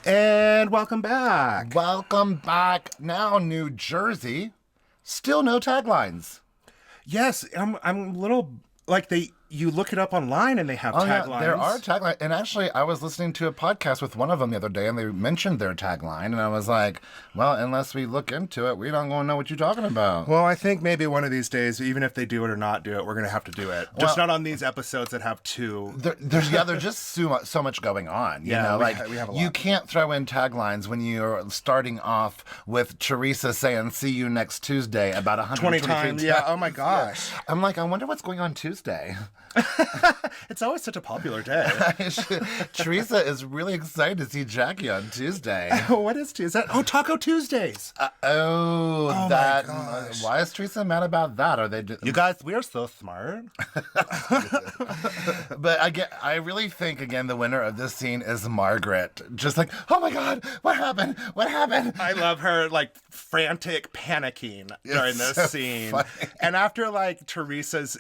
And welcome back. Welcome back. Now, New Jersey. Still no taglines. Yes, I'm a little like you look it up online and they have taglines. Yeah, there are taglines. And actually, I was listening to a podcast with one of them the other day, and they mentioned their tagline. And I was like, well, unless we look into it, we don't going to know what you're talking about. Well, I think maybe one of these days, even if they do it or not do it, we're going to have to do it. Just not on these episodes that have two. There's just so much going on. You know, we have a lot. You can't throw in taglines when you're starting off with Teresa saying, see you next Tuesday about 120 times. Yeah, oh my gosh. I'm like, I wonder what's going on Tuesday. It's always such a popular day. Teresa is really excited to see Jackie on Tuesday. What is Tuesday? Oh, Taco Tuesdays. That. my gosh. Why is Teresa mad about that? Are they? You guys, we are so smart. But I really think again the winner of this scene is Margaret. Just like, oh my God, what happened? What happened? I love her like frantic panicking during this so scene. funny. And after like Teresa's,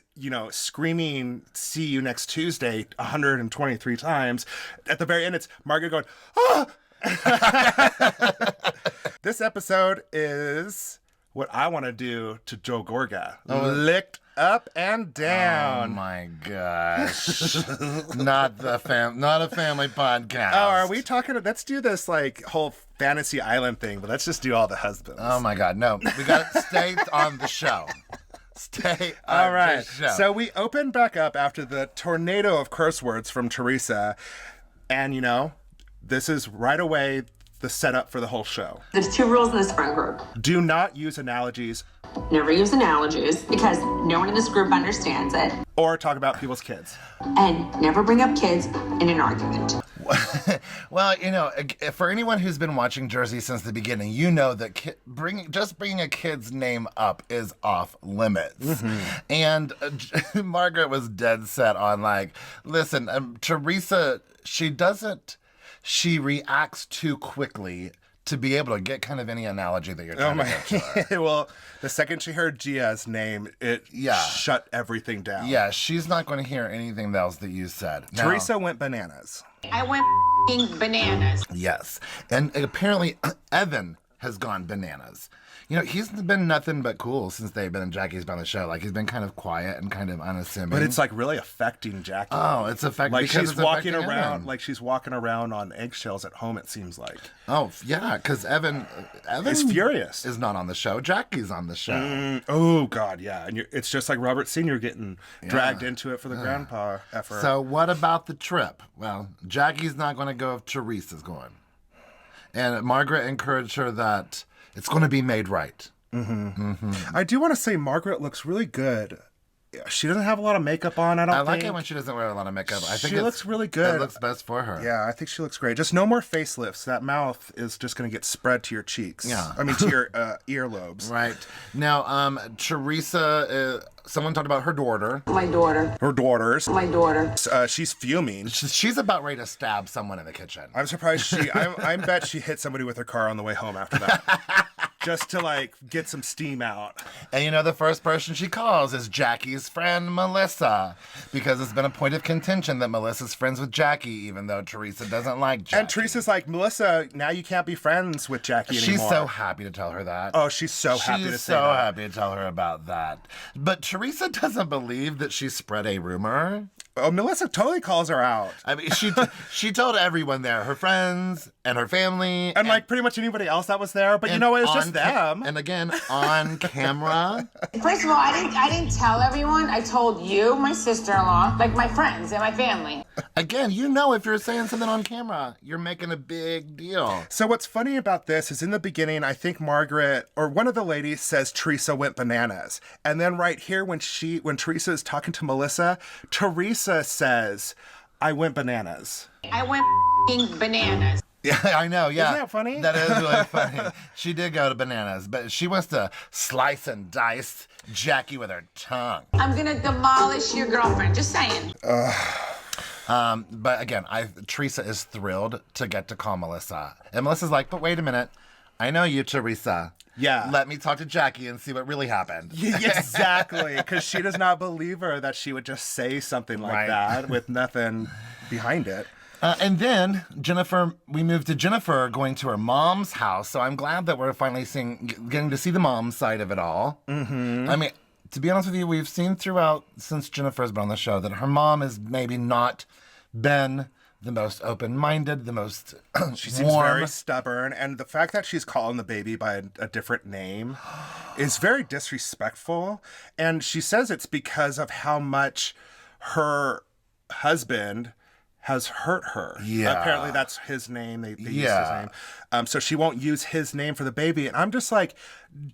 screaming, see you next Tuesday 123 times, at the very end it's Margaret going, ah! This episode is what I want to do to Joe Gorga. Licked up and down. Oh my gosh. Not a family podcast. Oh, are we talking? Let's do this like whole fantasy island thing, but let's just do all the husbands. Oh my God, no. We got to stay on the show. Stay on All right. the show. So we open back up after the tornado of curse words from Teresa. And, this is right away the setup for the whole show. There's 2 rules in this friend group. Do not use analogies. Never use analogies because no one in this group understands it. Or talk about people's kids. And never bring up kids in an argument. Well, for anyone who's been watching Jersey since the beginning, you know that bringing a kid's name up is off limits. Mm-hmm. And Margaret was dead set on listen, Teresa, she reacts too quickly to be able to get kind of any analogy that you're trying to get to her. Well, the second she heard Gia's name, it shut everything down. Yeah, she's not going to hear anything else that you said. Teresa went bananas. I went bananas. Yes. And apparently Evan has gone bananas. He's been nothing but cool since Jackie's been on the show. He's been kind of quiet and kind of unassuming. But it's really affecting Jackie. Oh, it's affecting she's walking around she's walking around on eggshells at home, it seems like. Oh, yeah, because Evan is furious. Is not on the show. Jackie's on the show. Oh God, yeah. And it's just like Robert Sr. getting dragged into it for the grandpa effort. So what about the trip? Well, Jackie's not going to go if Teresa's going. And Margaret encouraged her that it's going to be made right. Mm-hmm. Mm-hmm. I do want to say Margaret looks really good. She doesn't have a lot of makeup on, I like it when she doesn't wear a lot of makeup. I think she looks really good. It looks best for her. Yeah, I think she looks great. Just no more facelifts. That mouth is just going to get spread to your cheeks. Yeah. I mean, to your earlobes. Right. Now, Teresa, someone talked about her daughter. My daughter. Her daughters. My daughter. She's fuming. She's about ready to stab someone in the kitchen. I'm surprised I bet she hit somebody with her car on the way home after that. Just to get some steam out. And the first person she calls is Jackie's friend Melissa, because it's been a point of contention that Melissa's friends with Jackie, even though Teresa doesn't like Jackie. And Teresa's like, Melissa, now you can't be friends with Jackie anymore. She's so happy to tell her that. Oh, she's so happy to say that. She's so happy to tell her about that. But Teresa doesn't believe that she spread a rumor. Oh, Melissa totally calls her out. I mean, she told everyone there, her friends and her family. And pretty much anybody else that was there. But it's just them. And again, on camera. First of all, I didn't tell everyone. I told you, my sister-in-law, my friends and my family. Again, if you're saying something on camera, you're making a big deal. So what's funny about this is in the beginning, I think Margaret or one of the ladies says Teresa went bananas. And then right here when Teresa is talking to Melissa, Teresa says, I went bananas. I went bananas. Yeah, I know, yeah. Isn't that funny? That is really funny. She did go to bananas, but she wants to slice and dice Jackie with her tongue. I'm going to demolish your girlfriend, just saying. But again, Teresa is thrilled to get to call Melissa. And Melissa's like, but wait a minute. I know you, Teresa. Yeah. Let me talk to Jackie and see what really happened. Exactly. Because she does not believe her that she would just say something like that with nothing behind it. And then we moved to Jennifer going to her mom's house. So I'm glad that we're finally getting to see the mom side of it all. Mm-hmm. I mean, to be honest with you, we've seen throughout since Jennifer's been on the show that her mom has maybe not been the most open-minded, the most she seems warm. Very stubborn. And the fact that she's calling the baby by a different name is very disrespectful. And she says it's because of how much her husband has hurt her. Yeah. Apparently that's his name. They use his name. So she won't use his name for the baby. And I'm just like,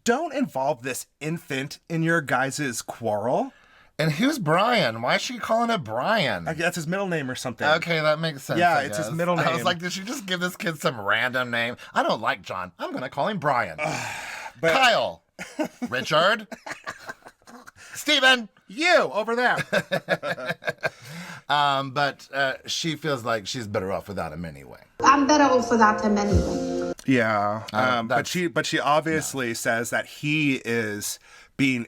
don't involve this infant in your guys' quarrel. And who's Brian? Why is she calling it Brian? That's his middle name or something. Okay, that makes sense. Yeah, I it's guess. his middle name. I was like, did she just give this kid some random name? I don't like John. I'm going to call him Brian. Kyle. Richard. Steven. You, over there. But she feels like she's better off without him anyway. I'm better off without him anyway. Yeah, but she obviously says that he is being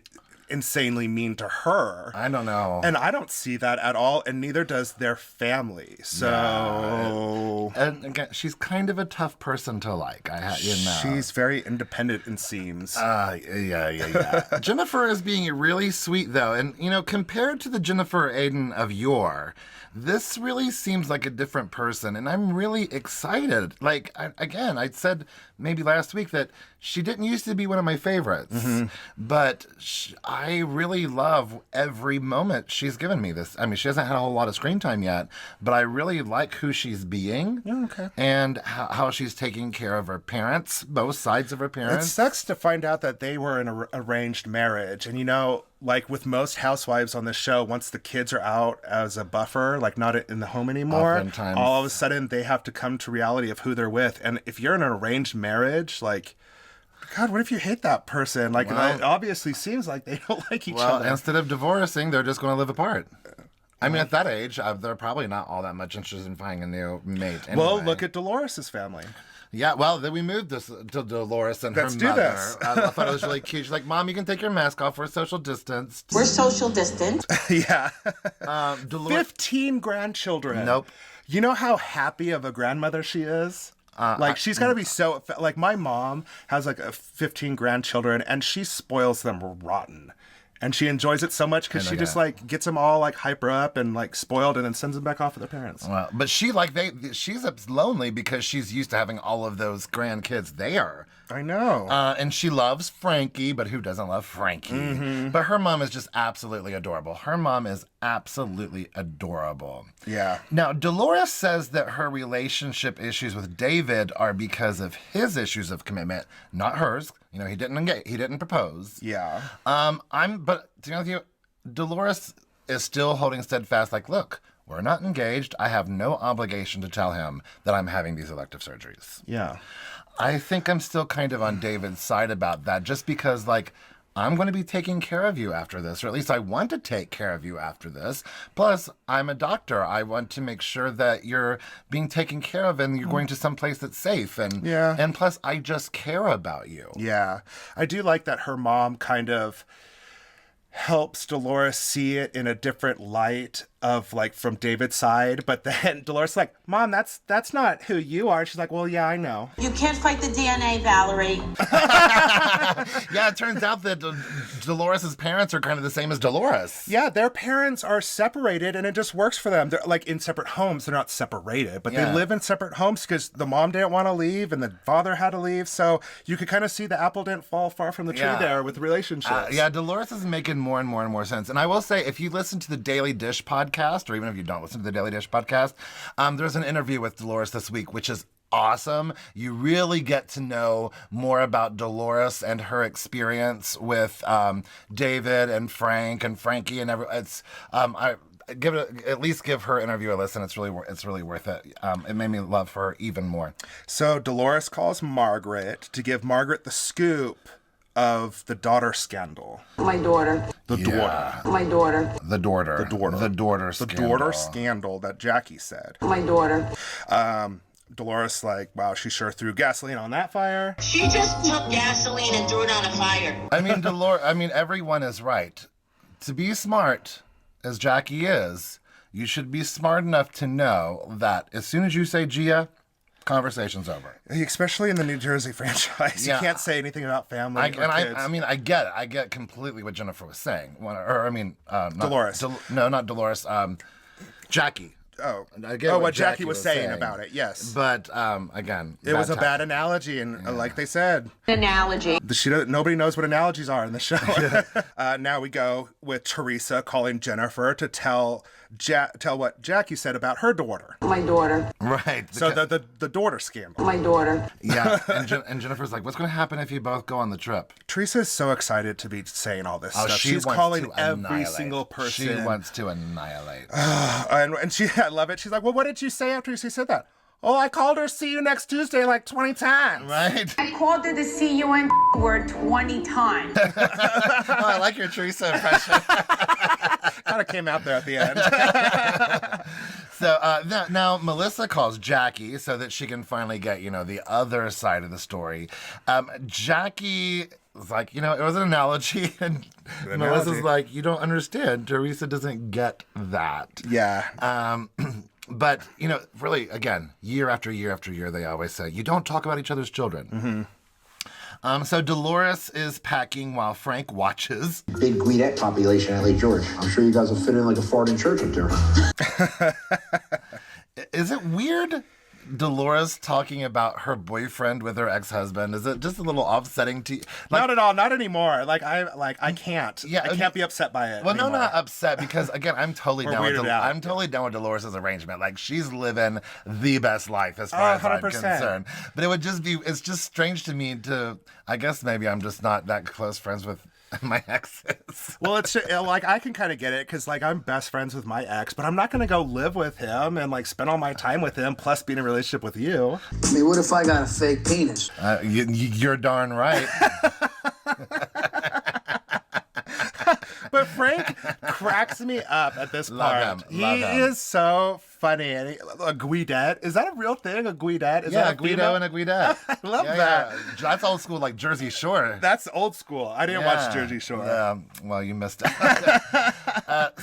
insanely mean to her. I don't know. And I don't see that at all, and neither does their family. So... Yeah. And again, she's kind of a tough person to like. She's very independent, it seems. Yeah. Jennifer is being really sweet, though. And, compared to the Jennifer Aiden of yore, this really seems like a different person, and I'm really excited. Like, I said maybe last week that she didn't used to be one of my favorites, but I really love every moment she's given me this. I mean, she hasn't had a whole lot of screen time yet, but I really like who she's being and how she's taking care of her parents, both sides of her parents. It sucks to find out that they were in an arranged marriage, and like with most housewives on this show, once the kids are out as a buffer, like not in the home anymore, oftentimes, all of a sudden they have to come to reality of who they're with. And if you're in an arranged marriage, like, God, what if you hate that person? Like, it obviously seems like they don't like each other. Well, instead of divorcing, they're just going to live apart. I mean, at that age, they're probably not all that much interested in finding a new mate anyway. Well, look at Dolores' family. Yeah, well, then we moved this to Dolores and Let's her do mother. this. I thought it was really cute. She's like, Mom, you can take your mask off. We're social distanced. We're social distant. Yeah. Dolores... 15 grandchildren. Nope. You know how happy of a grandmother she is? She's got to be so... Like, my mom has, 15 grandchildren, and she spoils them rotten. And she enjoys it so much because she just gets them all hyper up and spoiled and then sends them back off with their parents. Well, but she's lonely because she's used to having all of those grandkids there. I know. And she loves Frankie, but who doesn't love Frankie? Mm-hmm. But her mom is just absolutely adorable. Her mom is absolutely adorable. Yeah. Now, Dolores says that her relationship issues with David are because of his issues of commitment, not hers. He didn't propose. Yeah. But to be honest with you, Dolores is still holding steadfast, look, we're not engaged. I have no obligation to tell him that I'm having these elective surgeries. Yeah. I think I'm still kind of on David's side about that, just because, I'm going to be taking care of you after this, or at least I want to take care of you after this. Plus, I'm a doctor. I want to make sure that you're being taken care of and you're going to some place that's safe. And plus, I just care about you. Yeah. I do like that her mom kind of helps Dolores see it in a different light of from David's side, but then Dolores is like, Mom, that's not who you are. She's like, well, yeah, I know. You can't fight the DNA, Valerie. Yeah, it turns out that Dolores' parents are kind of the same as Dolores. Yeah, their parents are separated and it just works for them. They're in separate homes. They're not separated, but they live in separate homes because the mom didn't want to leave and the father had to leave. So you could kind of see the apple didn't fall far from the tree there with relationships. Dolores is making more and more and more sense. And I will say, if you listen to the Daily Dish podcast, or even if you don't listen to the Daily Dish podcast, there's an interview with Dolores this week, which is awesome. You really get to know more about Dolores and her experience with David and Frank and Frankie and it's at least give her interview a listen. It's really worth it. It made me love her even more. So Dolores calls Margaret to give Margaret the scoop of the daughter scandal. My daughter. The daughter. My daughter. The daughter. The daughter. The daughter scandal. The daughter scandal that Jackie said. My daughter. Dolores wow, she sure threw gasoline on that fire. She just took gasoline and threw it on a fire. I mean, everyone is right. To be smart, as Jackie is, you should be smart enough to know that as soon as you say Gia, conversation's over. Especially in the New Jersey franchise. You can't say anything about family or kids. I get it. I get completely what Jennifer was saying. Dolores. Not Dolores. Jackie. Oh, I get what Jackie was saying about it, yes. But, again... It was a bad analogy, and like they said... Analogy. Nobody knows what analogies are in the show. Now we go with Teresa calling Jennifer to tell tell what Jackie said about her daughter. My daughter. Right. So the daughter scandal. My daughter. Yeah, and Jennifer's like, what's going to happen if you both go on the trip? Teresa is so excited to be saying all this stuff. She She's wants calling to every annihilate. single person. She wants to annihilate. and she, I love it. She's like, well, what did you say after you said that? Oh, I called her see you next Tuesday like 20 times. Right? I called her the C-U-N word 20 times. Oh, I like your Teresa impression. Kind of came out there at the end. So now Melissa calls Jackie so that she can finally get, the other side of the story. Jackie was like, it was an analogy. And Melissa's like, you don't understand. Teresa doesn't get that. Yeah. But, really, again, year after year after year, they always say, you don't talk about each other's children. Mm-hmm. So Dolores is packing while Frank watches. Big Guidette population at Lake George. I'm sure you guys will fit in like a fart in church up there. Is it weird, Dolores talking about her boyfriend with her ex-husband? Is it just a little offsetting to you? Not at all. Not anymore. I can't. Yeah, I can't be upset by it. Well, anymore. No, not upset because again, I'm totally down with weirded out. I'm totally down with Dolores' arrangement. Like she's living the best life as far as I'm 100%. concerned. But it's just strange to me I guess maybe I'm just not that close friends with my exes. Well, it's I can kind of get it because I'm best friends with my ex, but I'm not going to go live with him and spend all my time with him plus be in a relationship with you. I mean, what if I got a fake penis? You're darn right. But Frank cracks me up at this part. Love him. He is so funny. And a Guidette. Is that a real thing? A Guidette? Is that a Guido and a Guidette. I love that. Yeah. That's old school, like Jersey Shore. That's old school. I didn't watch Jersey Shore. Yeah, well, you missed it.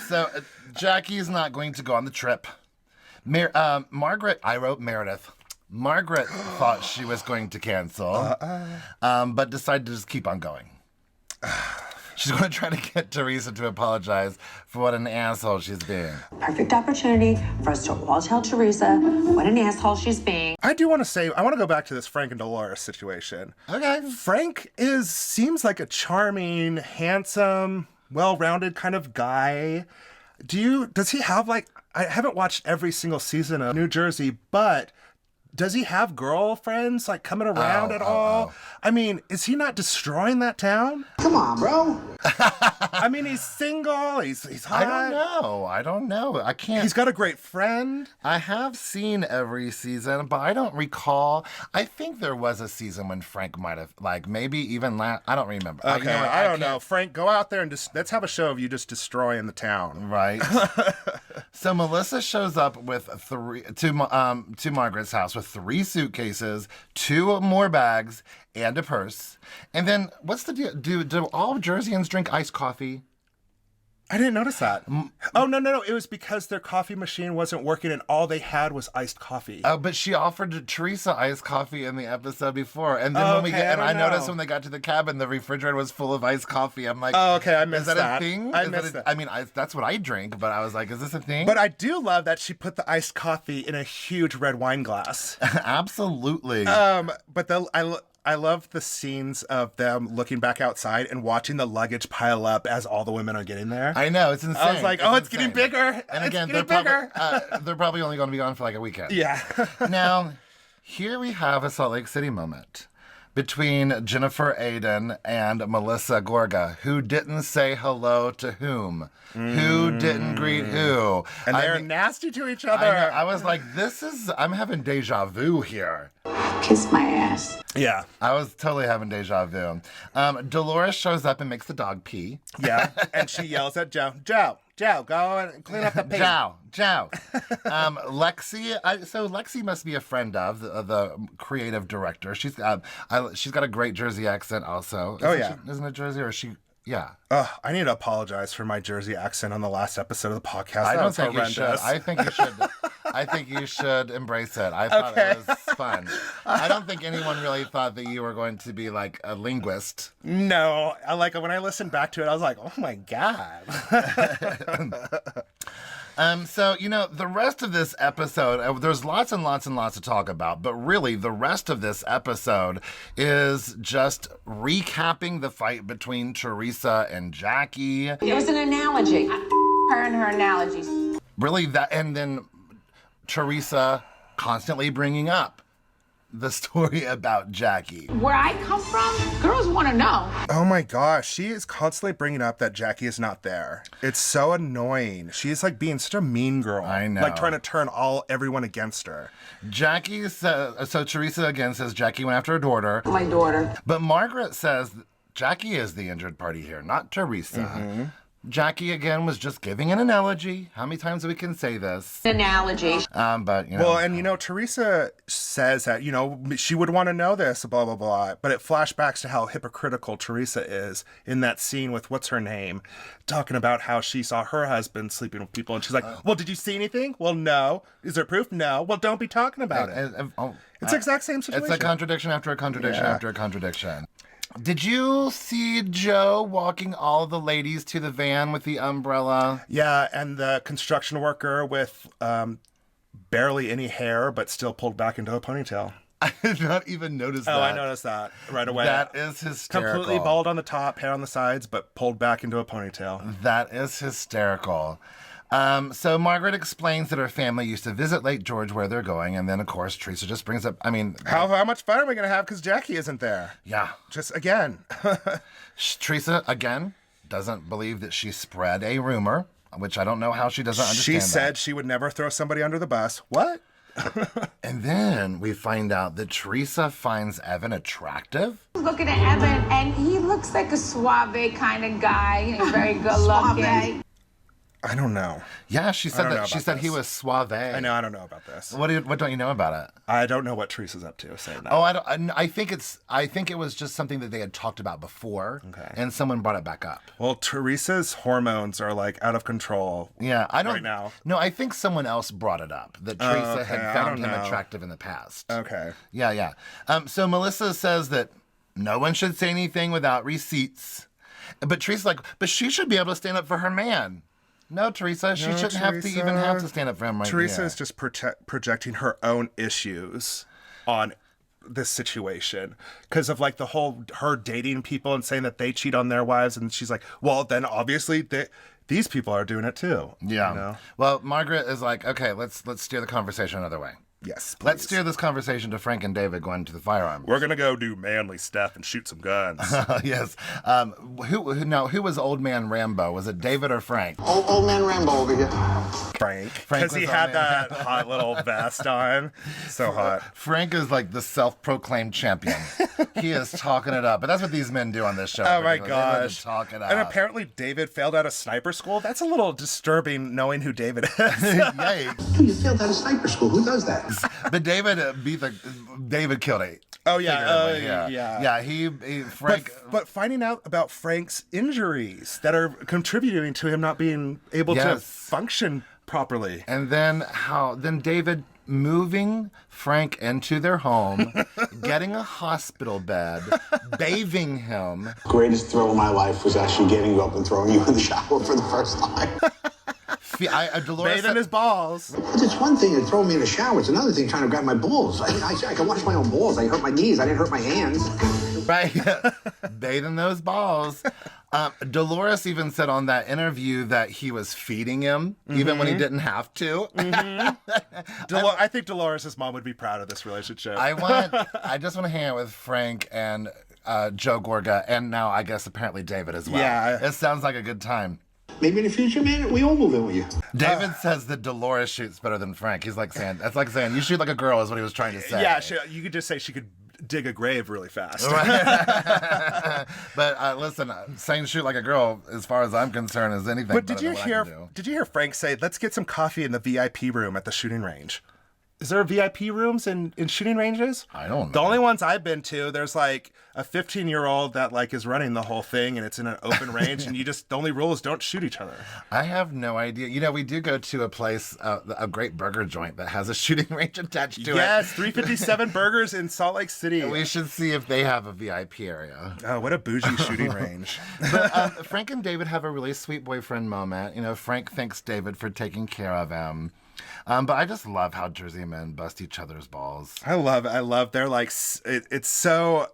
So Jackie's not going to go on the trip. Margaret, I wrote Meredith. Margaret thought she was going to cancel, but decided to just keep on going. She's going to try to get Teresa to apologize for what an asshole she's being. Perfect opportunity for us to all tell Teresa what an asshole she's being. I do want to say, I want to go back to this Frank and Dolores situation. Okay. Frank seems like a charming, handsome, well-rounded kind of guy. Does he have I haven't watched every single season of New Jersey, but does he have girlfriends coming around at all? I mean, is he not destroying that town? Come on, bro. I mean, he's single. He's hot. I don't know. I can't. He's got a great friend. I have seen every season, but I don't recall. I think there was a season when Frank might have, maybe even I don't remember. Okay, you know what? I don't know. Frank, go out there and let's have a show of you just destroying the town. Right. So Melissa shows up with to Margaret's house with 3 suitcases, 2 more bags, and a purse. And then, what's the deal? Do all Jerseyans drink iced coffee? I didn't notice that. Oh, no. It was because their coffee machine wasn't working and all they had was iced coffee. Oh, but she offered Teresa iced coffee in the episode before. And then I noticed when they got to the cabin, the refrigerator was full of iced coffee. I'm like, oh, okay, I missed that. Is that a thing? I missed that. I mean, that's what I drink, but I was like, is this a thing? But I do love that she put the iced coffee in a huge red wine glass. Absolutely. But I love the scenes of them looking back outside and watching the luggage pile up as all the women are getting there. I know, it's insane. I was like, it's getting bigger. And again, they're probably only going to be gone for a weekend. Yeah. Now, here we have a Salt Lake City moment between Jennifer Aiden and Melissa Gorga, who didn't say hello to whom, who didn't greet who. And they're nasty to each other. I was like, I'm having deja vu here. Kiss my ass. Yeah. I was totally having deja vu. Dolores shows up and makes the dog pee. Yeah, and she yells at Joe, go and clean up the pee. Joe. Lexi, so Lexi must be a friend of the creative director. She's got a great Jersey accent also. Isn't it Jersey or is she? Yeah. I need to apologize for my Jersey accent on the last episode of the podcast. I don't think you should. I think you should embrace it. I thought it was fun. I don't think anyone really thought that you were going to be a linguist. No. When I listened back to it, I was like, oh my God. So, the rest of this episode, there's lots and lots and lots to talk about, but really the rest of this episode is just recapping the fight between Teresa and Jackie. It was an analogy. Her and her analogies. Really, and then Teresa constantly bringing up the story about Jackie. Where I come from, girls want to know. Oh my gosh, she is constantly bringing up that Jackie is not there. It's so annoying. She is like being such a mean girl. I know. Like trying to turn everyone against her. Jackie says, so Teresa again says Jackie went after her daughter. My daughter. But Margaret says Jackie is the injured party here, not Teresa. Mm-hmm. Jackie, again, was just giving an analogy. How many times we can say this? Analogy. But, you know. Well, and, Teresa says that, she would want to know this, blah, blah, blah. But it flashbacks to how hypocritical Teresa is in that scene with, what's her name, talking about how she saw her husband sleeping with people. And she's like, well, did you see anything? Well, no. Is there proof? No. Well, don't be talking about it. It's the exact same situation. It's a contradiction after a contradiction after a contradiction. Did you see Joe walking all the ladies to the van with the umbrella? Yeah, and the construction worker with barely any hair, but still pulled back into a ponytail. I did not even notice that. Oh, I noticed that right away. That is hysterical. Completely bald on the top, hair on the sides, but pulled back into a ponytail. That is hysterical. So Margaret explains that her family used to visit Lake George where they're going, and then, of course, Teresa just brings up, How much fun are we going to have because Jackie isn't there? Yeah. Just again. Teresa, again, doesn't believe that she spread a rumor, which I don't know how she doesn't understand. She said she would never throw somebody under the bus. What? And then we find out that Teresa finds Evan attractive. Looking at Evan, and he looks like a suave kind of guy, very good looking. I don't know. Yeah, she said that. She said he was suave. I know. I don't know about this. What don't you know about it? I don't know what Teresa's up to saying that. Oh, I don't. I think it was just something that they had talked about before, and someone brought it back up. Well, Teresa's hormones are like out of control. Yeah, I don't. Right now. No, I think someone else brought it up that Teresa had found him attractive in the past. Okay. Yeah. So Melissa says that no one should say anything without receipts, but Teresa's like, but she should be able to stand up for her man. No, Teresa, she shouldn't have to even have to stand up for him right Teresa here. is just projecting her own issues on this situation because of like the whole her dating people and saying that they cheat on their wives, and she's like, well, then obviously these people are doing it too. Yeah. Well, Margaret is like, okay, let's steer the conversation another way. Yes, please. Let's steer this conversation to Frank and David going to the firearms. We're gonna go do manly stuff and shoot some guns. Yes. Who was Old Man Rambo? Was it David or Frank? Old Man Rambo over here. Frank, because he had that hot little vest on. So hot. Frank is like the self-proclaimed champion. He is talking it up, but that's what these men do on this show. Oh my gosh! Talk it up. And apparently David failed out of sniper school. That's a little disturbing, knowing who David is. Yikes! You failed out of sniper school. Who does that? But David David killed it. Oh yeah, yeah. He Frank. But finding out about Frank's injuries that are contributing to him not being able to function properly, and then David moving Frank into their home, getting a hospital bed, bathing him. Greatest thrill of my life was actually getting you up and throwing you in the shower for the first time. Dolores bathing his balls. It's one thing to throw me in the shower. It's another thing trying to grab my balls. I can wash my own balls. I hurt my knees. I didn't hurt my hands. Right. Bathing those balls. Dolores even said on that interview that he was feeding him, even when he didn't have to. I think Dolores' mom would be proud of this relationship. I just want to hang out with Frank and Joe Gorga, and now I guess apparently David as well. Yeah. It sounds like a good time. Maybe in the future, man, we all move in with you. David says that Dolores shoots better than Frank. He's like saying, that's like saying, you shoot like a girl is what he was trying to say. Yeah, you could just say she could dig a grave really fast. Right. But listen, saying shoot like a girl, as far as I'm concerned, is anything. But did you hear Frank say, let's get some coffee in the VIP room at the shooting range? Is there VIP rooms in shooting ranges? I don't know. The only ones I've been to, there's like a 15-year-old that like is running the whole thing, and it's in an open range, and the only rule is don't shoot each other. I have no idea. You know, we do go to a place, a great burger joint that has a shooting range attached to it. Yes, 357 Burgers in Salt Lake City. We should see if they have a VIP area. Oh, what a bougie shooting range. But Frank and David have a really sweet boyfriend moment. You know, Frank thanks David for taking care of him. But I just love how Jersey men bust each other's balls. I love. They're like, it's so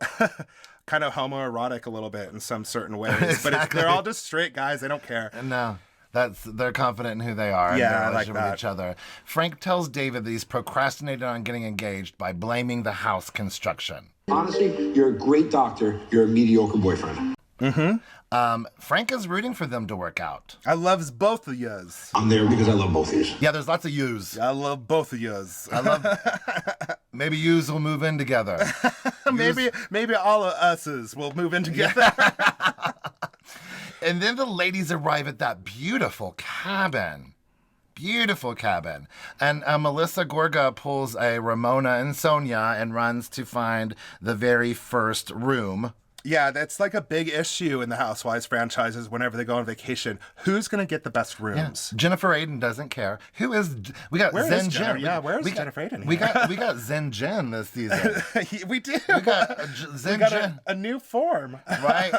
kind of homoerotic a little bit in some certain ways. Exactly. But they're all just straight guys. They don't care. No. They're confident in who they are and Yeah, their I like relationship with that. each other. Frank tells David that he's procrastinated on getting engaged by blaming the house construction. Honestly, you're a great doctor. You're a mediocre boyfriend. Frank is rooting for them to work out. I loves both of yous. I'm there because I love both of you. Yeah, there's lots of yous. I love both of yous. I love. Maybe yous will move in together. maybe all of us's will move in together. And then the ladies arrive at that beautiful cabin. Beautiful cabin. And Melissa Gorga pulls a Ramona and Sonia and runs to find the very first room. Yeah, that's like a big issue in the Housewives franchises whenever they go on vacation. Who's going to get the best rooms? Yeah. Jennifer Aiden doesn't care. We got Where Zen is Jen. Yeah, where's Jennifer Aiden? We got Zen Jen this season. We do. We got Zen Jen. A new form. Right.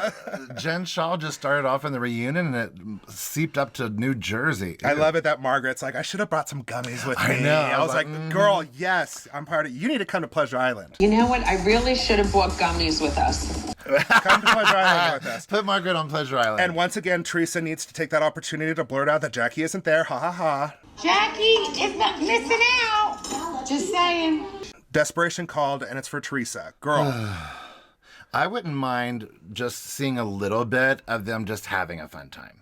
Jen Shaw just started off in the reunion and it seeped up to New Jersey. I love it that Margaret's like, I should have brought some gummies with me. I know. I was like, girl, yes, I'm part of it. You need to come to Pleasure Island. You know what? I really should have brought gummies with us. Come to Pleasure Island with us. Put Margaret on Pleasure Island. And once again, Teresa needs to take that opportunity to blurt out that Jackie isn't there. Ha ha ha. Jackie is not missing out. Just saying. Desperation called, and it's for Teresa. Girl. I wouldn't mind just seeing a little bit of them just having a fun time.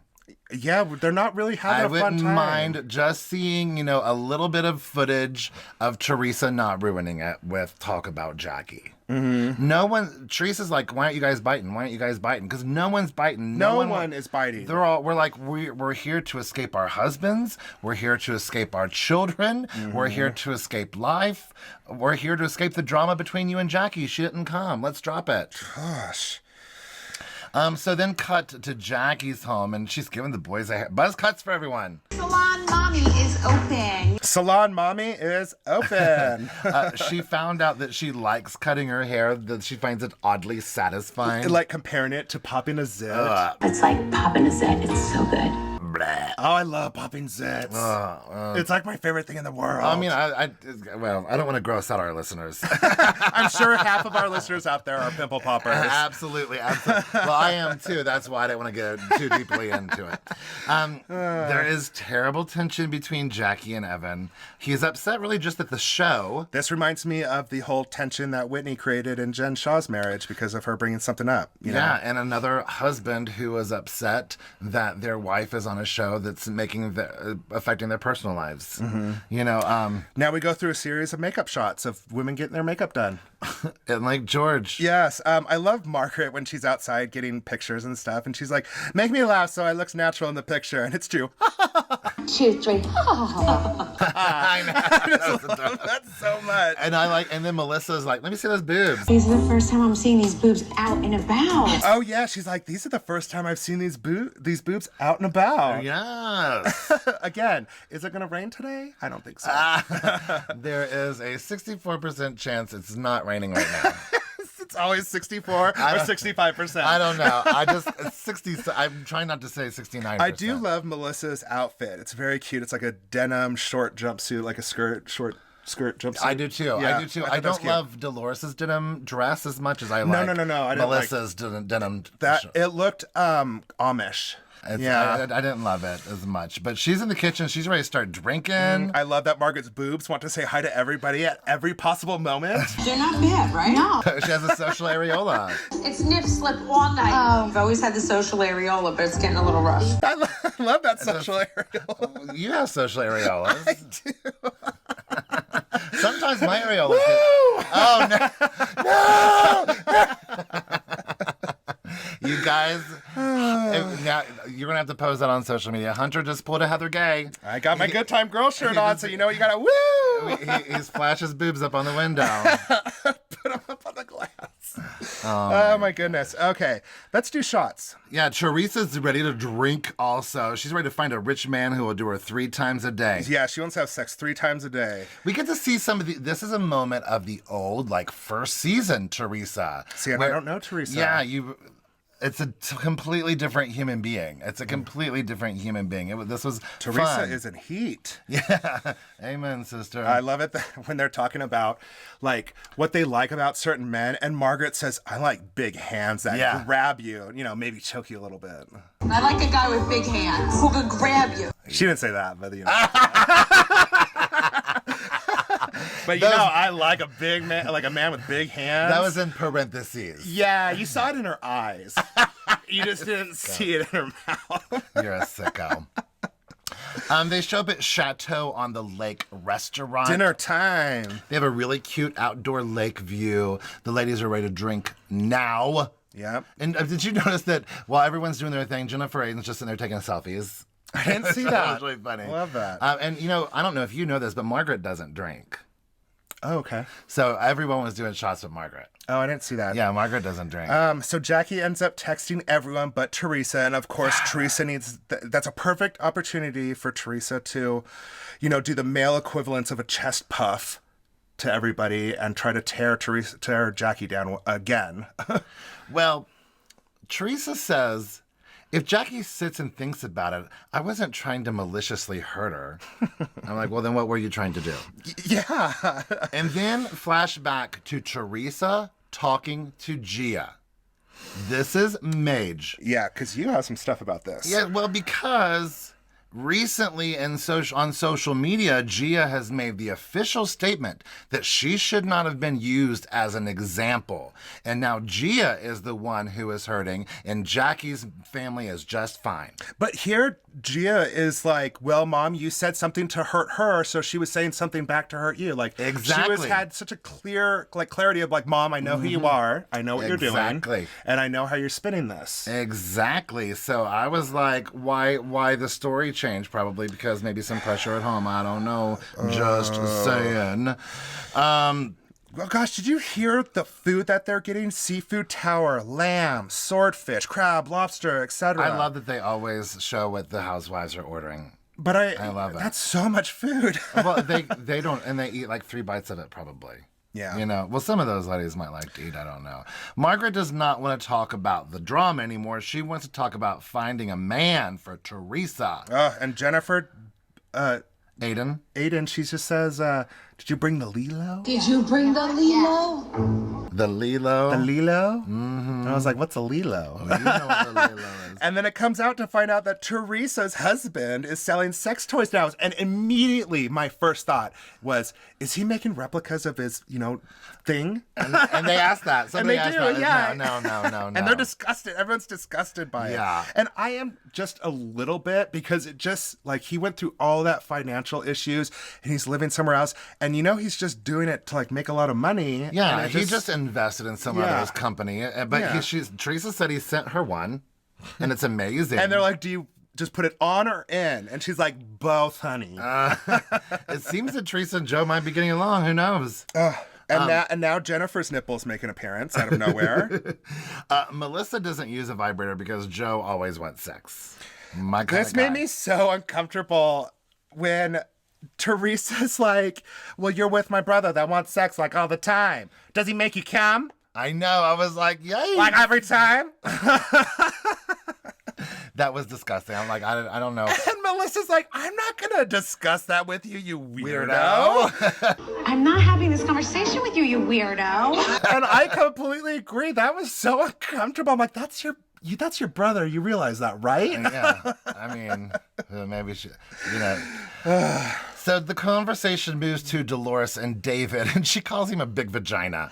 Yeah, they're not really having a fun I wouldn't time. mind just seeing, a little bit of footage of Teresa not ruining it with talk about Jackie. Mm-hmm. Teresa's like, why aren't you guys biting? Why aren't you guys biting? Because no one's biting. No one is biting. We're here to escape our husbands. We're here to escape our children. Mm-hmm. We're here to escape life. We're here to escape the drama between you and Jackie. She didn't come. Let's drop it. Gosh. So then cut to Jackie's home, and she's giving the boys buzz cuts for everyone. Salon Mommy is open. Salon Mommy is open. She found out that she likes cutting her hair, that she finds it oddly satisfying. Like comparing it to popping a zit. It's like popping a zit. It's so good. Bleh. Oh, I love popping zits. It's like my favorite thing in the world. I mean, I don't want to gross out our listeners. I'm sure half of our listeners out there are pimple poppers. Absolutely. Well, I am too. That's why I didn't want to get too deeply into it. There is terrible tension between Jackie and Evan. He's upset really just at the show. This reminds me of the whole tension that Whitney created in Jen Shaw's marriage because of her bringing something up. You know? And another husband who was upset that their wife is on a show that's affecting their personal lives. Mm-hmm. Now we go through a series of makeup shots of women getting their makeup done. And like George. Yes. I love Margaret when she's outside getting pictures and stuff, and she's like, make me laugh so I look natural in the picture. And it's true. 2, 3. I know. I just love that so much. And then Melissa's like, let me see those boobs. This is the first time I'm seeing these boobs out and about. Oh yeah, she's like, these are the first time I've seen these boobs out and about. Yes. Again, is it gonna rain today? I don't think so. There is a 64% chance it's not raining right now. It's always 64 or 65%. I don't know. I'm trying not to say 69%. I do love Melissa's outfit. It's very cute. It's like a denim short jumpsuit, like a short skirt jumpsuit. I do too. Yeah, I do too. I don't love Dolores's denim dress as much as I like. No. I didn't Melissa's denim. That it looked Amish. I didn't love it as much. But she's in the kitchen. She's ready to start drinking. I love that Margaret's boobs want to say hi to everybody at every possible moment. They're not bad, right? No. She has a social areola. It's nip slip all night. I've always had the social areola, but it's getting a little rough. I love that social areola. You have social areolas. I do. Sometimes my areolas. Oh no! You guys, now you're gonna have to post that on social media. Hunter just pulled a Heather Gay. I got my Good Time Girl shirt on, so you know you gotta woo. He splashes boobs up on the window. Put them up on the glass. Oh my goodness. Okay, let's do shots. Yeah, Teresa's ready to drink also. She's ready to find a rich man who will do her 3 times a day. Yeah, she wants to have sex 3 times a day. We get to see some of this is a moment of the old, first season Teresa. See, and I don't know Teresa. Yeah, It's a completely different human being. It's a completely different human being. This was Teresa fun. is in heat. Yeah. Amen, sister. I love it when they're talking about like what they like about certain men, and Margaret says, "I like big hands that grab you, maybe choke you a little bit." I like a guy with big hands who can grab you. She didn't say that, but But I like a big man, like a man with big hands. That was in parentheses. Yeah, you saw it in her eyes. You just didn't see it in her mouth. You're a sicko. They show up at Chateau on the Lake restaurant. Dinner time. They have a really cute outdoor lake view. The ladies are ready to drink now. Yep. And did you notice that while everyone's doing their thing, Jennifer Aydin's just sitting there taking selfies? I didn't see that. That was really funny. Love that. And I don't know if you know this, but Margaret doesn't drink. Oh, okay. So everyone was doing shots with Margaret. Oh, I didn't see that. Yeah, Margaret doesn't drink. So Jackie ends up texting everyone but Teresa, and of course Teresa needs. That's a perfect opportunity for Teresa to, do the male equivalents of a chest puff to everybody and try to tear Jackie down again. Well, Teresa says, if Jackie sits and thinks about it, I wasn't trying to maliciously hurt her. I'm like, well, then what were you trying to do? Yeah. And then flashback to Teresa talking to Gia. This is Mage. Yeah, because you have some stuff about this. Yeah, well, because recently on social media, Gia has made the official statement that she should not have been used as an example. And now Gia is the one who is hurting, and Jackie's family is just fine. But here, Gia is like, well, Mom, you said something to hurt her, so she was saying something back to hurt you. Like, exactly. She had such a clear, clarity of like, Mom, I know who you are, I know what you're doing, and I know how you're spinning this. Exactly. So I was like, why the story change? Probably because maybe some pressure at home. I don't know. Just saying. Oh gosh, did you hear the food that they're getting? Seafood tower, lamb, swordfish, crab, lobster, etc. I love that they always show what the housewives are ordering. But I love it. That's so much food. Well, they don't, and they eat like 3 bites of it probably. Yeah. Well, some of those ladies might like to eat. I don't know. Margaret does not want to talk about the drama anymore. She wants to talk about finding a man for Teresa. And Jennifer, Aydin, she just says, did you bring the Lilo? Did you bring the Lilo? The Lilo? The Lilo? Mm-hmm. And I was like, what's a Lilo? Oh, you know what the Lilo is. And then it comes out to find out that Teresa's husband is selling sex toys now. And immediately my first thought was, is he making replicas of his, thing? And they asked that. And they do, yeah. No. And they're disgusted. Everyone's disgusted by it. And I am just a little bit, because it just, he went through all that financial issues and he's living somewhere else. And he's just doing it to make a lot of money. Yeah, he just invested in some other's company. But Teresa said he sent her one, and it's amazing. And they're like, do you just put it on or in? And she's like, both, honey. It seems that Teresa and Joe might be getting along. Who knows? And now Jennifer's nipples make an appearance out of nowhere. Melissa doesn't use a vibrator because Joe always wants sex. This made me so uncomfortable when Teresa's like, well, you're with my brother that wants sex all the time. Does he make you come? I know. I was like, yay. Every time? That was disgusting. I'm like, I don't know. And Melissa's like, I'm not going to discuss that with you, you weirdo. I'm not having this conversation with you, you weirdo. And I completely agree. That was so uncomfortable. I'm like, that's your brother. You realize that, right? Yeah. I mean, maybe she, So the conversation moves to Dolores and David, and she calls him a big vagina.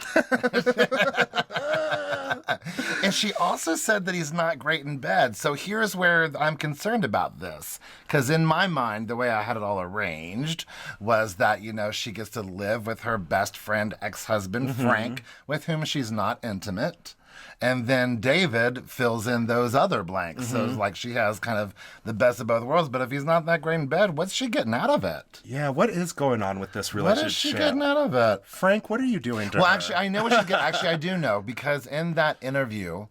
And she also said that he's not great in bed. So here's where I'm concerned about this. Because in my mind, the way I had it all arranged was that, she gets to live with her best friend, ex-husband, Frank, with whom she's not intimate. And then David fills in those other blanks. So it's like she has kind of the best of both worlds. But if he's not that great in bed, what's she getting out of it? Yeah, what is going on with this relationship? What is she getting out of it? Frank, what are you doing to her? Well, actually, I know what she's getting. Actually, I do know. Because in that interview,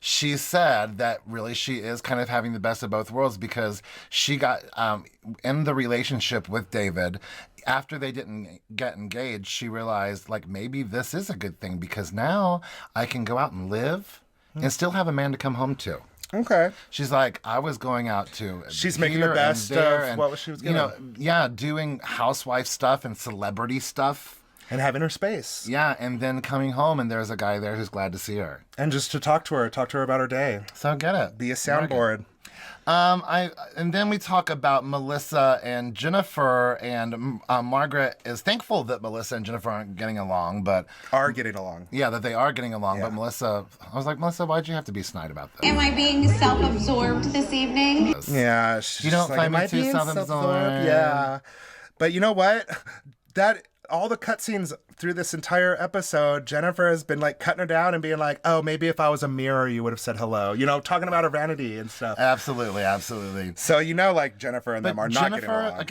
she said that really she is kind of having the best of both worlds, because she got in the relationship with David. After they didn't get engaged, she realized, maybe this is a good thing, because now I can go out and live and still have a man to come home to. Okay. She's like, I was going out to. She's making the best of what she was getting. Doing housewife stuff and celebrity stuff. And having her space. Yeah, and then coming home and there's a guy there who's glad to see her. And just to talk to her about her day. So get it. Be a soundboard. And then we talk about Melissa and Jennifer, and Margaret is thankful that Melissa and Jennifer aren't getting along, but are getting along. Yeah, that they are getting along. Yeah. But Melissa, I was like, Melissa, why'd you have to be snide about this? Am I being self-absorbed this evening? Yeah, you don't find me too self-absorbed. Yeah, but you know what? All the cutscenes through this entire episode, Jennifer has been like cutting her down and being like, oh, maybe if I was a mirror, you would have said hello. Talking about her vanity and stuff. Absolutely, absolutely. So, like Jennifer and them are not getting along.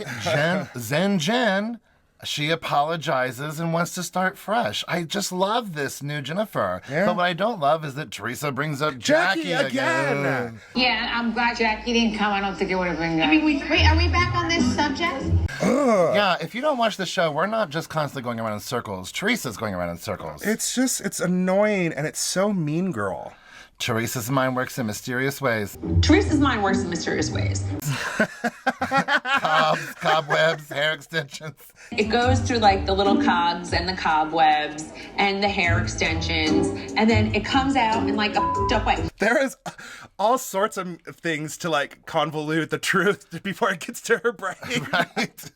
Jen, she apologizes and wants to start fresh. I just love this new Jennifer. Yeah. But what I don't love is that Teresa brings up Jackie again. Yeah, I'm glad Jackie didn't come. I don't think it would have been good. I mean, wait, are we back on this subject? Yeah, if you don't watch the show, we're not just constantly going around in circles. Teresa's going around in circles. It's annoying, and it's so mean girl. Teresa's mind works in mysterious ways. Teresa's mind works in mysterious ways. Cobwebs, hair extensions. It goes through like the little cogs and the cobwebs and the hair extensions, and then it comes out in like a up way. There is all sorts of things to like convolute the truth before it gets to her brain. Right.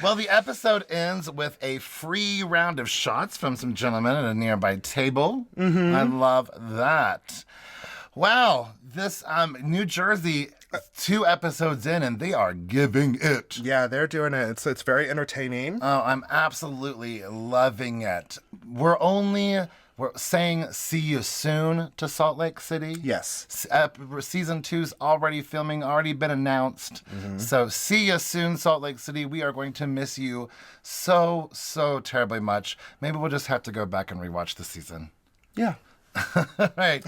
Well, the episode ends with a free round of shots from some gentlemen at a nearby table. Mm-hmm. I love that. Wow, this New Jersey, 2 episodes in, and they are giving it. Yeah, they're doing it. It's very entertaining. Oh, I'm absolutely loving it. We're saying see you soon to Salt Lake City. Yes. Season 2's already filming, already been announced. Mm-hmm. So see you soon, Salt Lake City. We are going to miss you so, so terribly much. Maybe we'll just have to go back and rewatch the season. Yeah. Right.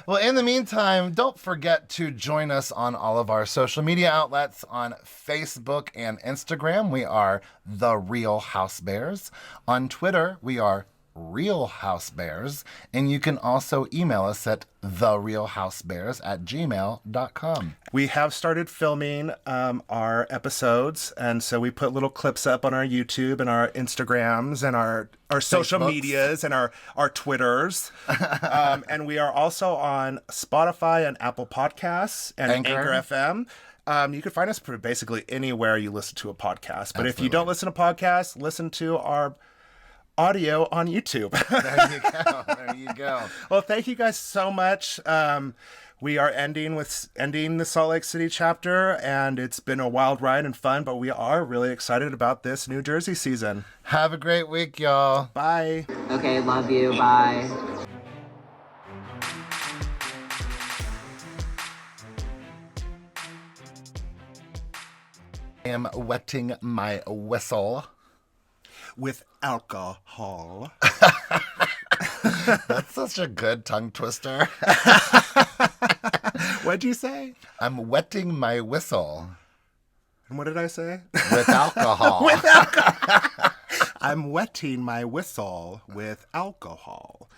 Well, in the meantime, don't forget to join us on all of our social media outlets. On Facebook and Instagram, we are The Real Housebears. On Twitter, we are Real Housebears, and you can also email us at therealhousebears@gmail.com. We have started filming our episodes, and so we put little clips up on our YouTube and our Instagrams and our social medias and our Twitters. And we are also on Spotify and Apple Podcasts and Anchor FM. You can find us basically anywhere you listen to a podcast. But If you don't listen to podcasts, listen to our audio on YouTube. There you go. Well, thank you guys so much. We are ending the Salt Lake City chapter, and it's been a wild ride and fun, but we are really excited about this New Jersey season. Have a great week, y'all. Bye. Okay, love you. Bye. I am wetting my whistle with alcohol. That's such a good tongue twister. What'd you say? I'm wetting my whistle. And what did I say? With alcohol. With alcohol. I'm wetting my whistle with alcohol.